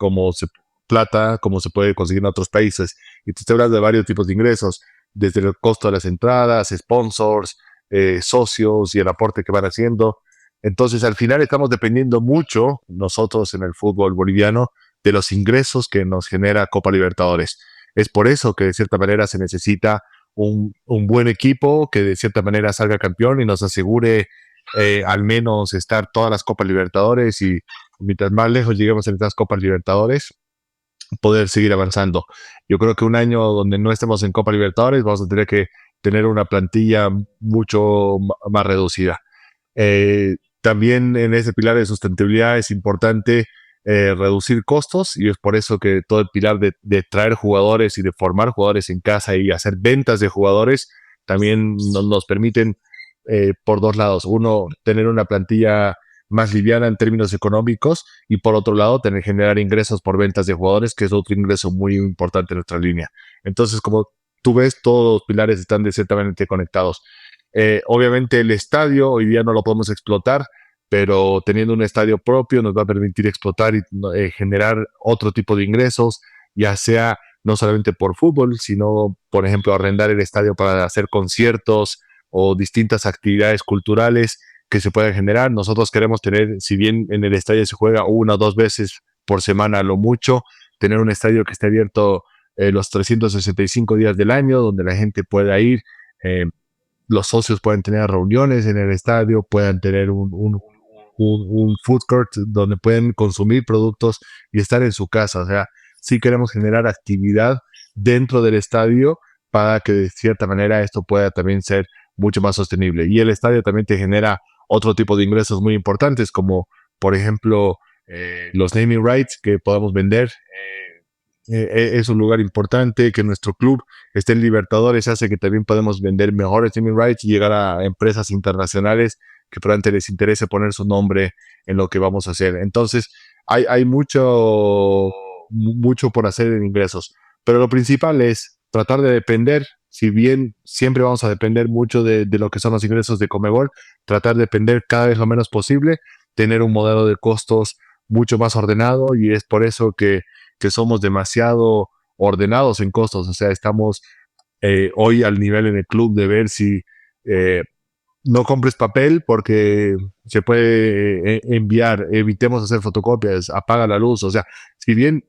[SPEAKER 1] plata como se puede conseguir en otros países. Y te estoy hablando de varios tipos de ingresos, desde el costo de las entradas, sponsors, socios y el aporte que van haciendo. Entonces al final estamos dependiendo mucho nosotros en el fútbol boliviano de los ingresos que nos genera Copa Libertadores. Es por eso que de cierta manera se necesita un buen equipo que de cierta manera salga campeón y nos asegure al menos estar todas las Copas Libertadores y mientras más lejos lleguemos en estas Copas Libertadores, poder seguir avanzando. Yo creo que un año donde no estemos en Copa Libertadores vamos a tener que tener una plantilla mucho más reducida. También en ese pilar de sustentabilidad es importante reducir costos y es por eso que todo el pilar de traer jugadores y de formar jugadores en casa y hacer ventas de jugadores también nos permiten por 2 lados. Uno, tener una plantilla más liviana en términos económicos y por otro lado generar ingresos por ventas de jugadores, que es otro ingreso muy importante en nuestra línea. Entonces, como tú ves, todos los pilares están de cierta manera conectados. Obviamente el estadio hoy día no lo podemos explotar, pero teniendo un estadio propio nos va a permitir explotar y generar otro tipo de ingresos, ya sea no solamente por fútbol, sino, por ejemplo, arrendar el estadio para hacer conciertos o distintas actividades culturales que se pueden generar. Nosotros queremos tener, si bien en el estadio se juega 1 o 2 veces por semana a lo mucho, tener un estadio que esté abierto los 365 días del año, donde la gente pueda ir. Los socios pueden tener reuniones en el estadio, puedan tener un food court donde pueden consumir productos y estar en su casa. O sea, sí queremos generar actividad dentro del estadio para que de cierta manera esto pueda también ser mucho más sostenible. Y el estadio también te genera otro tipo de ingresos muy importantes, como por ejemplo los naming rights que podamos vender. Es un lugar importante, que nuestro club esté en Libertadores hace que también podemos vender mejores naming rights y llegar a empresas internacionales que probablemente les interese poner su nombre en lo que vamos a hacer. Entonces, hay mucho por hacer en ingresos, pero lo principal es tratar de depender, si bien siempre vamos a depender mucho de lo que son los ingresos de Conmebol, tratar de depender cada vez lo menos posible, tener un modelo de costos mucho más ordenado, y es por eso que somos demasiado ordenados en costos. O sea, estamos hoy al nivel en el club de ver si no compres papel porque se puede enviar, evitemos hacer fotocopias, apaga la luz. O sea, si bien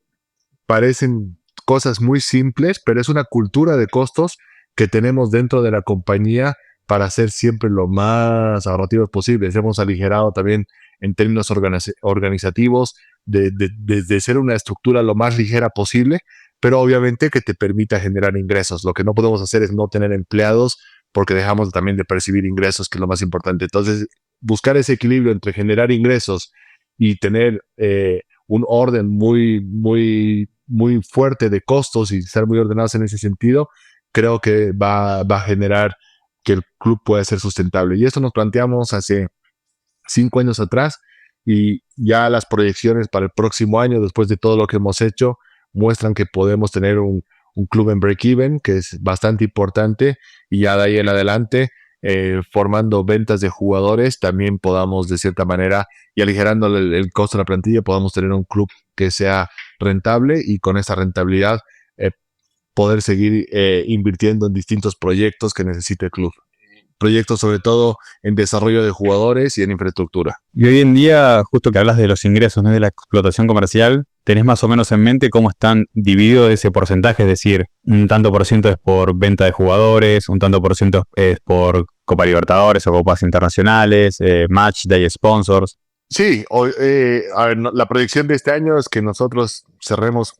[SPEAKER 1] parecen cosas muy simples, pero es una cultura de costos que tenemos dentro de la compañía para ser siempre lo más ahorrativos posibles. Hemos aligerado también en términos organizativos de ser una estructura lo más ligera posible, pero obviamente que te permita generar ingresos. Lo que no podemos hacer es no tener empleados porque dejamos también de percibir ingresos, que es lo más importante. Entonces, buscar ese equilibrio entre generar ingresos y tener un orden muy fuerte de costos y ser muy ordenados en ese sentido, creo que va a generar que el club pueda ser sustentable. Y esto nos planteamos hace 5 años atrás, y ya las proyecciones para el próximo año, después de todo lo que hemos hecho, muestran que podemos tener un club en break-even, que es bastante importante, y ya de ahí en adelante, formando ventas de jugadores, también podamos de cierta manera, y aligerando el costo de la plantilla, podamos tener un club que sea rentable, y con esa rentabilidad poder seguir invirtiendo en distintos proyectos que necesite el club. Proyectos sobre todo en desarrollo de jugadores y en infraestructura.
[SPEAKER 3] Y hoy en día, justo que hablas de los ingresos, ¿no?, de la explotación comercial, ¿tenés más o menos en mente cómo están divididos ese porcentaje? Es decir, un tanto por ciento es por venta de jugadores, un tanto por ciento es por Copa Libertadores o Copas Internacionales, Match Day Sponsors.
[SPEAKER 1] Sí, a ver, la proyección de este año es que nosotros cerremos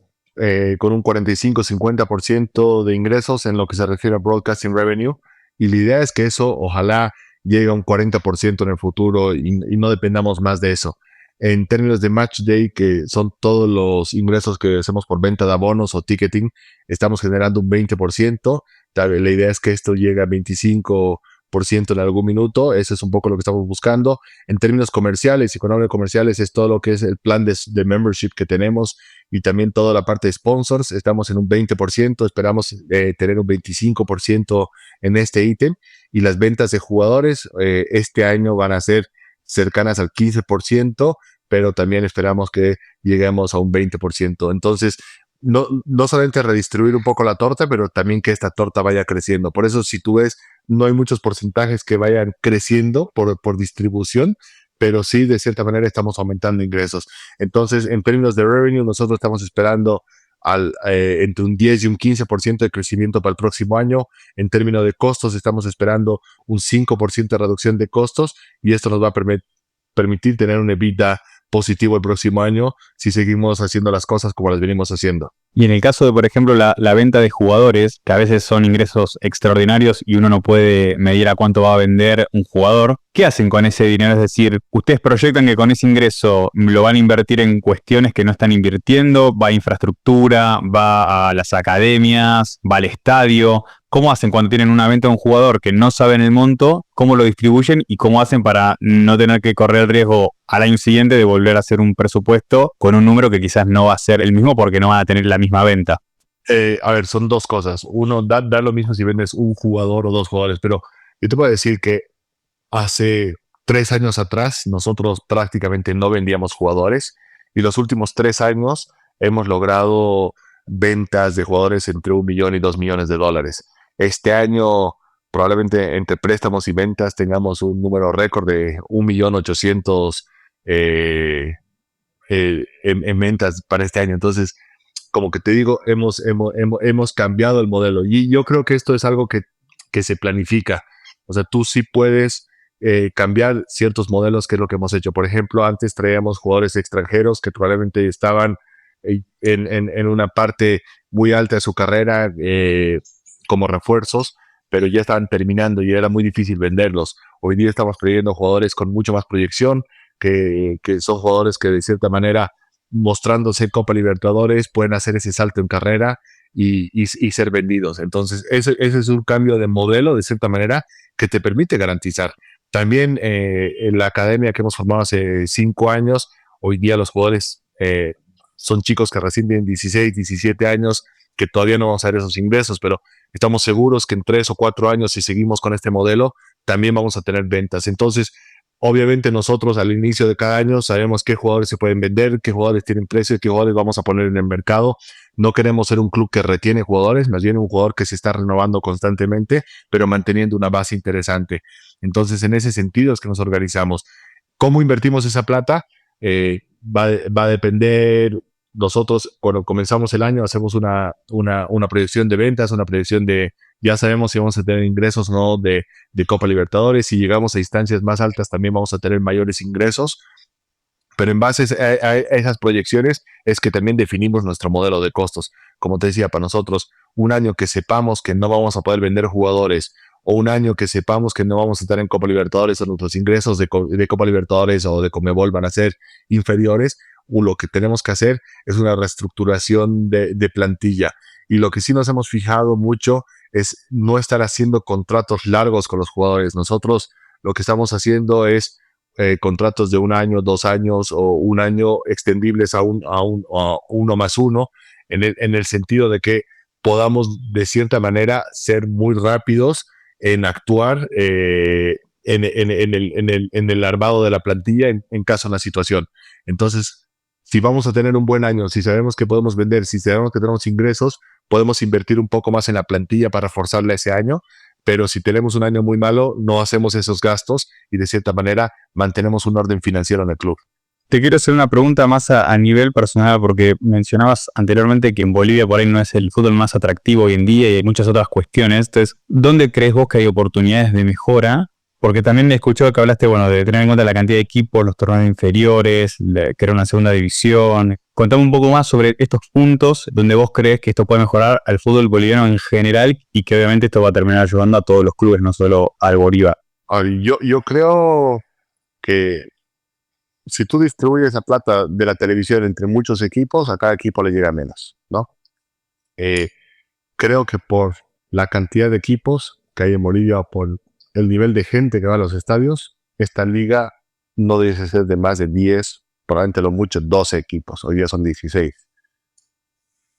[SPEAKER 1] con un 45-50% de ingresos en lo que se refiere a Broadcasting Revenue. Y la idea es que eso ojalá llegue a un 40% en el futuro y no dependamos más de eso. En términos de Match Day, que son todos los ingresos que hacemos por venta de abonos o ticketing, estamos generando un 20%. La idea es que esto llegue a 25% en algún minuto. Eso es un poco lo que estamos buscando. En términos comerciales, y cuando hablo de comerciales es todo lo que es el plan de membership que tenemos, y también toda la parte de sponsors. Estamos en un 20%, esperamos tener un 25% en este ítem, y las ventas de jugadores este año van a ser cercanas al 15%, pero también esperamos que lleguemos a un 20%. Entonces, no solamente redistribuir un poco la torta, pero también que esta torta vaya creciendo. Por eso, si tú ves, no hay muchos porcentajes que vayan creciendo por distribución, pero sí, de cierta manera, estamos aumentando ingresos. Entonces, en términos de revenue, nosotros estamos esperando entre un 10 y un 15% de crecimiento para el próximo año. En términos de costos, estamos esperando un 5% de reducción de costos, y esto nos va a permitir tener un EBITDA positivo el próximo año si seguimos haciendo las cosas como las venimos haciendo.
[SPEAKER 3] Y en el caso de, por ejemplo, la venta de jugadores, que a veces son ingresos extraordinarios y uno no puede medir a cuánto va a vender un jugador, ¿qué hacen con ese dinero? Es decir, ¿ustedes proyectan que con ese ingreso lo van a invertir en cuestiones que no están invirtiendo? ¿Va a infraestructura? ¿Va a las academias? ¿Va al estadio? ¿Cómo hacen cuando tienen una venta de un jugador que no saben el monto? ¿Cómo lo distribuyen? ¿Y cómo hacen para no tener que correr el riesgo al año siguiente de volver a hacer un presupuesto con un número que quizás no va a ser el mismo porque no van a tener la misma venta?
[SPEAKER 1] A ver, son dos cosas. Uno, da lo mismo si vendes un jugador o dos jugadores, pero yo te puedo decir que hace 3 años atrás nosotros prácticamente no vendíamos jugadores, y los últimos 3 años hemos logrado ventas de jugadores entre $1 millón y $2 millones. Este año probablemente entre préstamos y ventas tengamos un número récord de 1.800.000 en ventas para este año. Entonces, como que te digo, hemos cambiado el modelo. Y yo creo que esto es algo que se planifica. O sea, tú sí puedes cambiar ciertos modelos, que es lo que hemos hecho. Por ejemplo, antes traíamos jugadores extranjeros que probablemente estaban en una parte muy alta de su carrera como refuerzos, pero ya estaban terminando y era muy difícil venderlos. Hoy día estamos trayendo jugadores con mucho más proyección, que son jugadores que de cierta manera, mostrándose en Copa Libertadores, pueden hacer ese salto en carrera y ser vendidos. Entonces, ese es un cambio de modelo, de cierta manera, que te permite garantizar. También en la academia que hemos formado hace 5 años, hoy día los jugadores son chicos que recién tienen 16, 17 años, que todavía no vamos a ver esos ingresos, pero estamos seguros que en 3 o 4 años, si seguimos con este modelo, también vamos a tener ventas. Entonces, obviamente nosotros al inicio de cada año sabemos qué jugadores se pueden vender, qué jugadores tienen precio y qué jugadores vamos a poner en el mercado. No queremos ser un club que retiene jugadores, más bien un jugador que se está renovando constantemente, pero manteniendo una base interesante. Entonces, en ese sentido es que nos organizamos. ¿Cómo invertimos esa plata? Va a depender. Nosotros, cuando comenzamos el año, hacemos una proyección de ventas, una proyección de, ya sabemos si vamos a tener ingresos o no de Copa Libertadores. Si llegamos a instancias más altas, también vamos a tener mayores ingresos. Pero en base a esas proyecciones es que también definimos nuestro modelo de costos. Como te decía, para nosotros, un año que sepamos que no vamos a poder vender jugadores, o un año que sepamos que no vamos a estar en Copa Libertadores, o nuestros ingresos de Copa Libertadores o de Conmebol van a ser inferiores, lo que tenemos que hacer es una reestructuración de plantilla. Y lo que sí nos hemos fijado mucho es no estar haciendo contratos largos con los jugadores. Nosotros lo que estamos haciendo es contratos de 1 año, 2 años o 1 año extendibles a 1 más 1, en el sentido de que podamos de cierta manera ser muy rápidos en actuar en el armado de la plantilla en caso de la situación. Entonces, si vamos a tener un buen año, si sabemos que podemos vender, si sabemos que tenemos ingresos, podemos invertir un poco más en la plantilla para forzarla ese año, pero si tenemos un año muy malo, no hacemos esos gastos y de cierta manera mantenemos un orden financiero en el club.
[SPEAKER 3] Te quiero hacer una pregunta más a nivel personal, porque mencionabas anteriormente que en Bolivia por ahí no es el fútbol más atractivo hoy en día y hay muchas otras cuestiones. Entonces, ¿dónde crees vos que hay oportunidades de mejora? Porque también he escuchado que hablaste, bueno, de tener en cuenta la cantidad de equipos, los torneos inferiores, crear una segunda división. Contame un poco más sobre estos puntos donde vos crees que esto puede mejorar al fútbol boliviano en general y que obviamente esto va a terminar ayudando a todos los clubes, no solo al Bolívar.
[SPEAKER 1] Yo creo que si tú distribuyes la plata de la televisión entre muchos equipos, a cada equipo le llega menos, ¿no? Creo que por la cantidad de equipos que hay en Bolivia, por el nivel de gente que va a los estadios, esta liga no debe ser de más de 10, probablemente lo mucho 12 equipos. Hoy día son 16.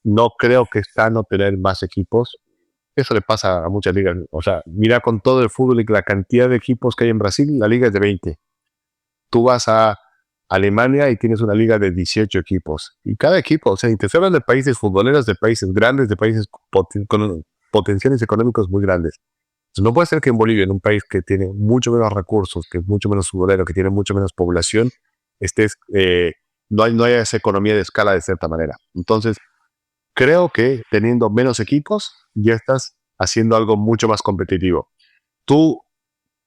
[SPEAKER 1] No creo que es sano tener más equipos. Eso le pasa a muchas ligas. O sea, mira con todo el fútbol y la cantidad de equipos que hay en Brasil, la liga es de 20. Tú vas a Alemania y tienes una liga de 18 equipos. Y cada equipo, o sea, y te hablan de países futboleros, de países grandes, de países con potenciales económicos muy grandes. Entonces, no puede ser que en Bolivia, en un país que tiene mucho menos recursos, que es mucho menos futbolero, que tiene mucho menos población, no haya esa economía de escala de cierta manera. Entonces, creo que teniendo menos equipos, ya estás haciendo algo mucho más competitivo. Tú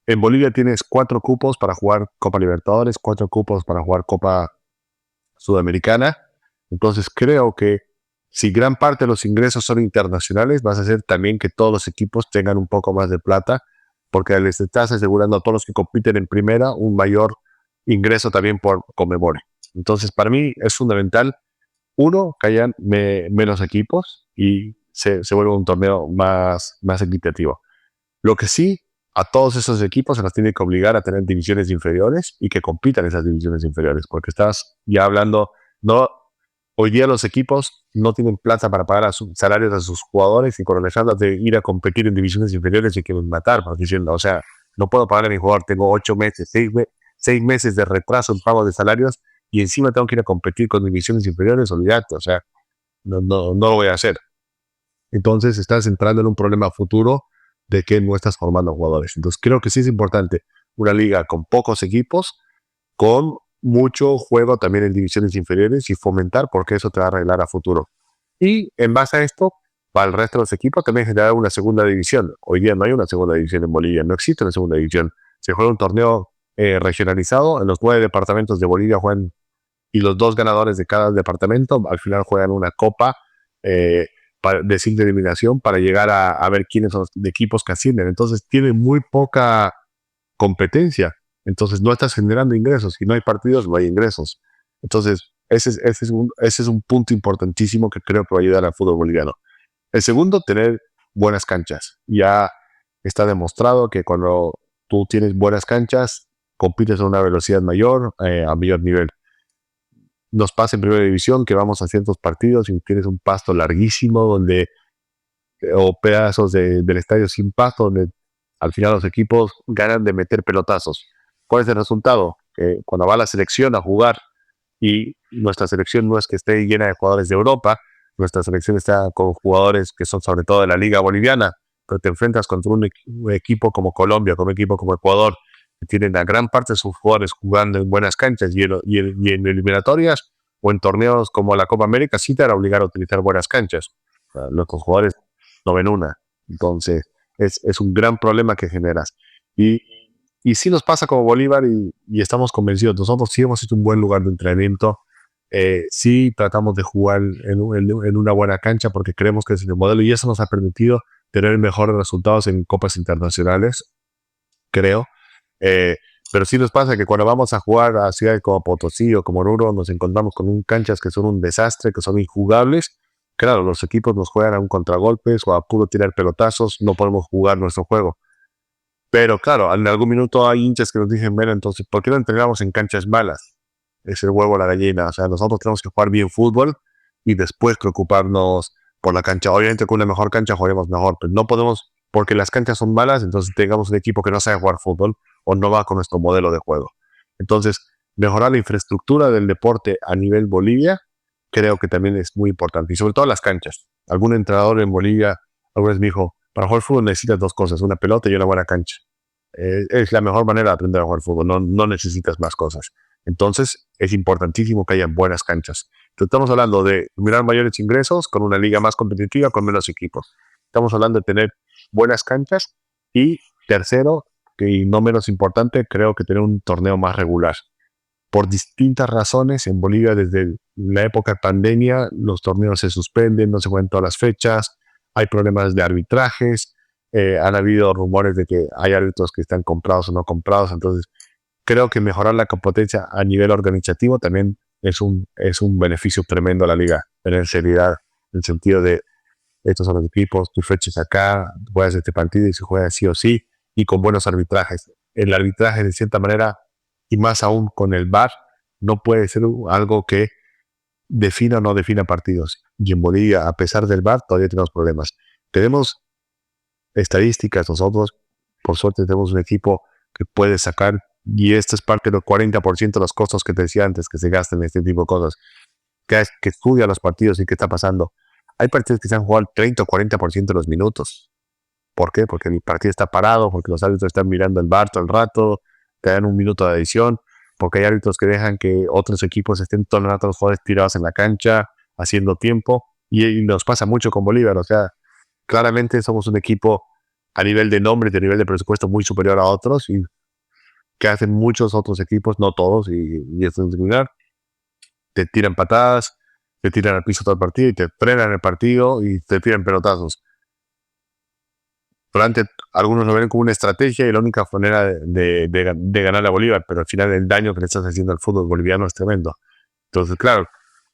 [SPEAKER 1] en Bolivia tienes 4 cupos para jugar Copa Libertadores, 4 cupos para jugar Copa Sudamericana. Entonces creo que si gran parte de los ingresos son internacionales, vas a hacer también que todos los equipos tengan un poco más de plata, porque les estás asegurando a todos los que compiten en primera un mayor ingreso también por Conmebol. Entonces para mí es fundamental, uno, que hayan menos equipos y se vuelva un torneo más equitativo. Lo que sí, a todos esos equipos se los tiene que obligar a tener divisiones inferiores y que compitan esas divisiones inferiores, porque estás ya hablando, no, hoy día los equipos no tienen plata para pagar salarios a sus jugadores y con las ganas de ir a competir en divisiones inferiores y que matar, diciendo, o sea, no puedo pagar a mi jugador, tengo 8 meses, 6 meses de retraso en pago de salarios y encima tengo que ir a competir con divisiones inferiores, olvídate, o sea, no lo voy a hacer. Entonces estás entrando en un problema futuro de que no estás formando jugadores. Entonces creo que sí es importante una liga con pocos equipos, con mucho juego también en divisiones inferiores y fomentar, porque eso te va a arreglar a futuro. Y en base a esto, para el resto de los equipos también generar una segunda división. Hoy día no hay una segunda división en Bolivia, no existe una segunda división. Se juega un torneo regionalizado, en los 9 departamentos de Bolivia juegan, y los 2 ganadores de cada departamento al final juegan una copa de simple eliminación para llegar a ver quiénes son los equipos que ascienden. Entonces tiene muy poca competencia. Entonces no estás generando ingresos. Si no hay partidos, no hay ingresos. Entonces ese es un punto importantísimo que creo que va a ayudar al fútbol boliviano. El segundo, tener buenas canchas. Ya está demostrado que cuando tú tienes buenas canchas, compites a una velocidad mayor, a mayor nivel. Nos pasa en primera división que vamos a ciertos partidos y tienes un pasto larguísimo o pedazos del estadio sin pasto, donde al final los equipos ganan de meter pelotazos. ¿Cuál es el resultado? Que cuando va la selección a jugar, y nuestra selección no es que esté llena de jugadores de Europa, nuestra selección está con jugadores que son sobre todo de la liga boliviana, pero te enfrentas contra un equipo como Colombia, con un equipo como Ecuador, que tienen a gran parte de sus jugadores jugando en buenas canchas y en eliminatorias o en torneos como la Copa América, sí te van a obligar a utilizar buenas canchas. Nuestros jugadores no ven una. Entonces, es un gran problema que generas. Y sí nos pasa como Bolívar y estamos convencidos. Nosotros sí hemos hecho un buen lugar de entrenamiento. Sí tratamos de jugar en una buena cancha porque creemos que es el modelo y eso nos ha permitido tener mejores resultados en copas internacionales, creo. Pero sí nos pasa que cuando vamos a jugar a ciudades como Potosí o como Oruro nos encontramos con canchas que son un desastre, que son injugables. Claro, los equipos nos juegan a un contragolpes o a puro tirar pelotazos, no podemos jugar nuestro juego. Pero claro, en algún minuto hay hinchas que nos dicen, bueno, entonces, ¿por qué no entrenamos en canchas malas? Es el huevo a la gallina. O sea, nosotros tenemos que jugar bien fútbol y después preocuparnos por la cancha. Obviamente con una mejor cancha jugaremos mejor, pero no podemos, porque las canchas son malas, entonces tengamos un equipo que no sabe jugar fútbol o no va con nuestro modelo de juego. Entonces, mejorar la infraestructura del deporte a nivel Bolivia creo que también es muy importante. Y sobre todo las canchas. Algún entrenador en Bolivia alguna vez me dijo, para jugar fútbol necesitas 2 cosas, una pelota y una buena cancha. Es la mejor manera de aprender a jugar fútbol, no necesitas más cosas. Entonces, es importantísimo que haya buenas canchas. Entonces, estamos hablando de mirar mayores ingresos con una liga más competitiva, con menos equipos. Estamos hablando de tener buenas canchas y tercero, y no menos importante, creo que tener un torneo más regular. Por distintas razones, en Bolivia desde la época de pandemia, los torneos se suspenden, no se juegan todas las fechas, hay problemas de arbitrajes, han habido rumores de que hay árbitros que están comprados o no comprados, entonces creo que mejorar la competencia a nivel organizativo también es un beneficio tremendo a la liga, tener seriedad, en el sentido de estos son los equipos, tú fechas acá, juegas este partido y se juega sí o sí, y con buenos arbitrajes. El arbitraje de cierta manera, y más aún con el VAR, no puede ser algo que defina o no defina partidos. Y en Bolivia, a pesar del VAR, todavía tenemos problemas. Tenemos estadísticas nosotros, por suerte tenemos un equipo que puede sacar, y esto es parte del 40% de los costos que te decía antes, que se gastan en este tipo de cosas, que estudia los partidos y qué está pasando. Hay partidos que se han jugado 30 o 40% de los minutos. ¿Por qué? Porque el partido está parado, porque los árbitros están mirando el VAR todo el rato, te dan un minuto de adición, porque hay árbitros que dejan que otros equipos estén todo el rato los jugadores tirados en la cancha, haciendo tiempo, y nos pasa mucho con Bolívar. O sea, claramente somos un equipo a nivel de nombre, de nivel de presupuesto muy superior a otros, y que hacen muchos otros equipos, no todos, y esto es discriminar. Te tiran patadas, te tiran al piso todo el partido, y te frenan el partido, y te tiran pelotazos. Durante algunos lo ven como una estrategia y la única manera de ganar a Bolívar, pero al final el daño que le estás haciendo al fútbol boliviano es tremendo. Entonces, claro,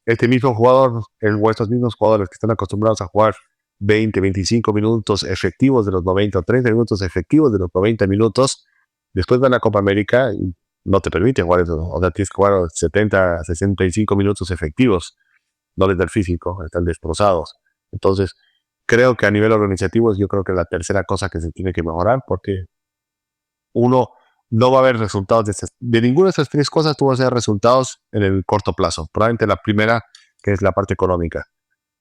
[SPEAKER 1] este mismo jugador, o estos mismos jugadores que están acostumbrados a jugar 20, 25 minutos efectivos de los 90 o 30 minutos efectivos de los 90 minutos, después van a Copa América y no te permiten jugar eso. O sea, tienes que jugar 70, 65 minutos efectivos, no les da el físico, están destrozados. Entonces, creo que a nivel organizativo yo creo que es la tercera cosa que se tiene que mejorar, porque uno no va a ver resultados de ninguna de esas 3 cosas. Tú vas a ver resultados en el corto plazo. Probablemente la primera, que es la parte económica,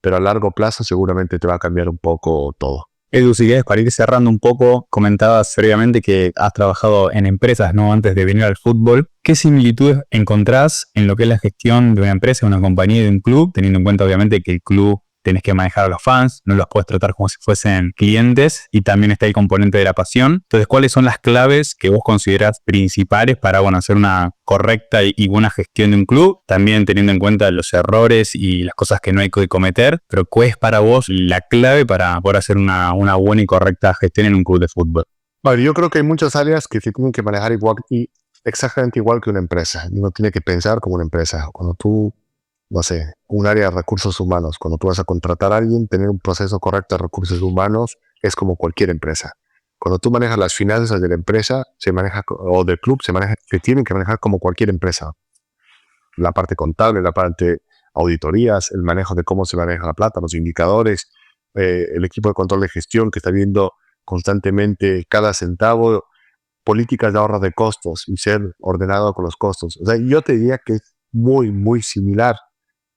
[SPEAKER 1] pero a largo plazo seguramente te va a cambiar un poco todo.
[SPEAKER 3] Edu, si quieres, para ir cerrando un poco, comentabas previamente que has trabajado en empresas, ¿no? Antes de venir al fútbol. ¿Qué similitudes encontrás en lo que es la gestión de una empresa, de una compañía y de un club, teniendo en cuenta obviamente que el club tenés que manejar a los fans, no los puedes tratar como si fuesen clientes, y también está el componente de la pasión. Entonces, ¿cuáles son las claves que vos considerás principales para, hacer una correcta y buena gestión de un club? También teniendo en cuenta los errores y las cosas que no hay que cometer, pero ¿cuál es para vos la clave para poder hacer una buena y correcta gestión en un club de fútbol?
[SPEAKER 1] Bueno, yo creo que hay muchas áreas que se tienen que manejar exactamente igual que una empresa. Uno tiene que pensar como una empresa. Cuando tú, no sé, un área de recursos humanos, cuando tú vas a contratar a alguien, tener un proceso correcto de recursos humanos es como cualquier empresa. Cuando tú manejas las finanzas de la empresa, o del club, se tienen que manejar como cualquier empresa. La parte contable, la parte auditorías, el manejo de cómo se maneja la plata, los indicadores, el equipo de control de gestión que está viendo constantemente cada centavo, políticas de ahorro de costos y ser ordenado con los costos. O sea, yo te diría que es muy, muy similar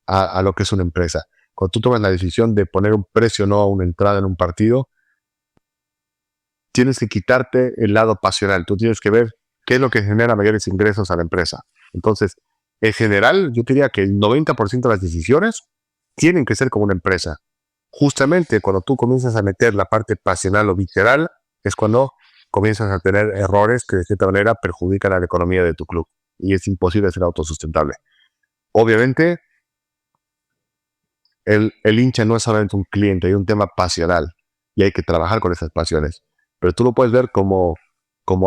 [SPEAKER 1] a lo que es una empresa. Cuando tú tomas la decisión de poner un precio o no a una entrada en un partido, tienes que quitarte el lado pasional. Tú tienes que ver qué es lo que genera mayores ingresos a la empresa. Entonces, en general, yo diría que el 90% de las decisiones tienen que ser como una empresa. Justamente cuando tú comienzas a meter la parte pasional o visceral, es cuando comienzas a tener errores que de cierta manera perjudican a la economía de tu club. Y es imposible ser autosustentable. Obviamente, el hincha no es solamente un cliente, hay un tema pasional. Y hay que trabajar con esas pasiones. Pero tú lo puedes ver como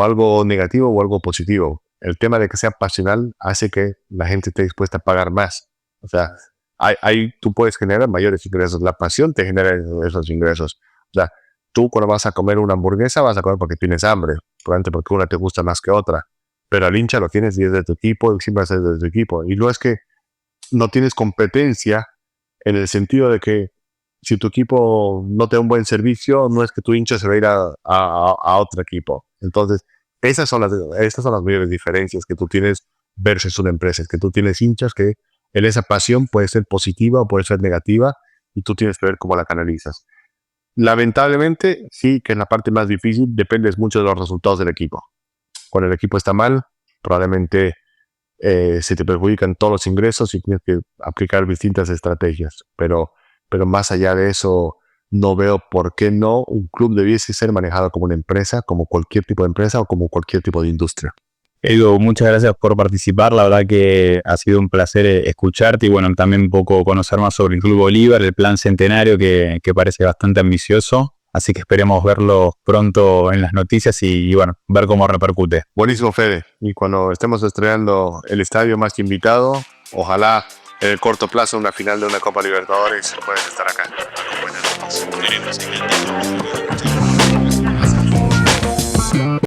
[SPEAKER 1] algo negativo o algo positivo. El tema de que sea pasional hace que la gente esté dispuesta a pagar más. O sea, tú puedes generar mayores ingresos. La pasión te genera esos ingresos. O sea, tú cuando vas a comer una hamburguesa vas a comer porque tienes hambre, probablemente porque una te gusta más que otra. Pero al hincha lo tienes y es de tu equipo y siempre va a ser de tu equipo. Y no es que no tienes competencia en el sentido de que si tu equipo no te da un buen servicio, no es que tu hincha se va a ir a otro equipo. Entonces, estas son las mayores diferencias que tú tienes versus una empresa. Es que tú tienes hinchas que en esa pasión puede ser positiva o puede ser negativa y tú tienes que ver cómo la canalizas. Lamentablemente, sí que en la parte más difícil dependes mucho de los resultados del equipo. Cuando el equipo está mal, probablemente se te perjudican todos los ingresos y tienes que aplicar distintas estrategias. Pero más allá de eso, no veo por qué no un club debiese ser manejado como una empresa, como cualquier tipo de empresa o como cualquier tipo de industria.
[SPEAKER 3] Edu, muchas gracias por participar. La verdad que ha sido un placer escucharte y también un poco conocer más sobre el Club Bolívar, el plan centenario que parece bastante ambicioso. Así que esperemos verlo pronto en las noticias y ver cómo repercute.
[SPEAKER 1] Buenísimo, Fede. Y cuando estemos estrenando el estadio más que invitado, ojalá en el corto plazo una final de una Copa Libertadores puedes estar acá.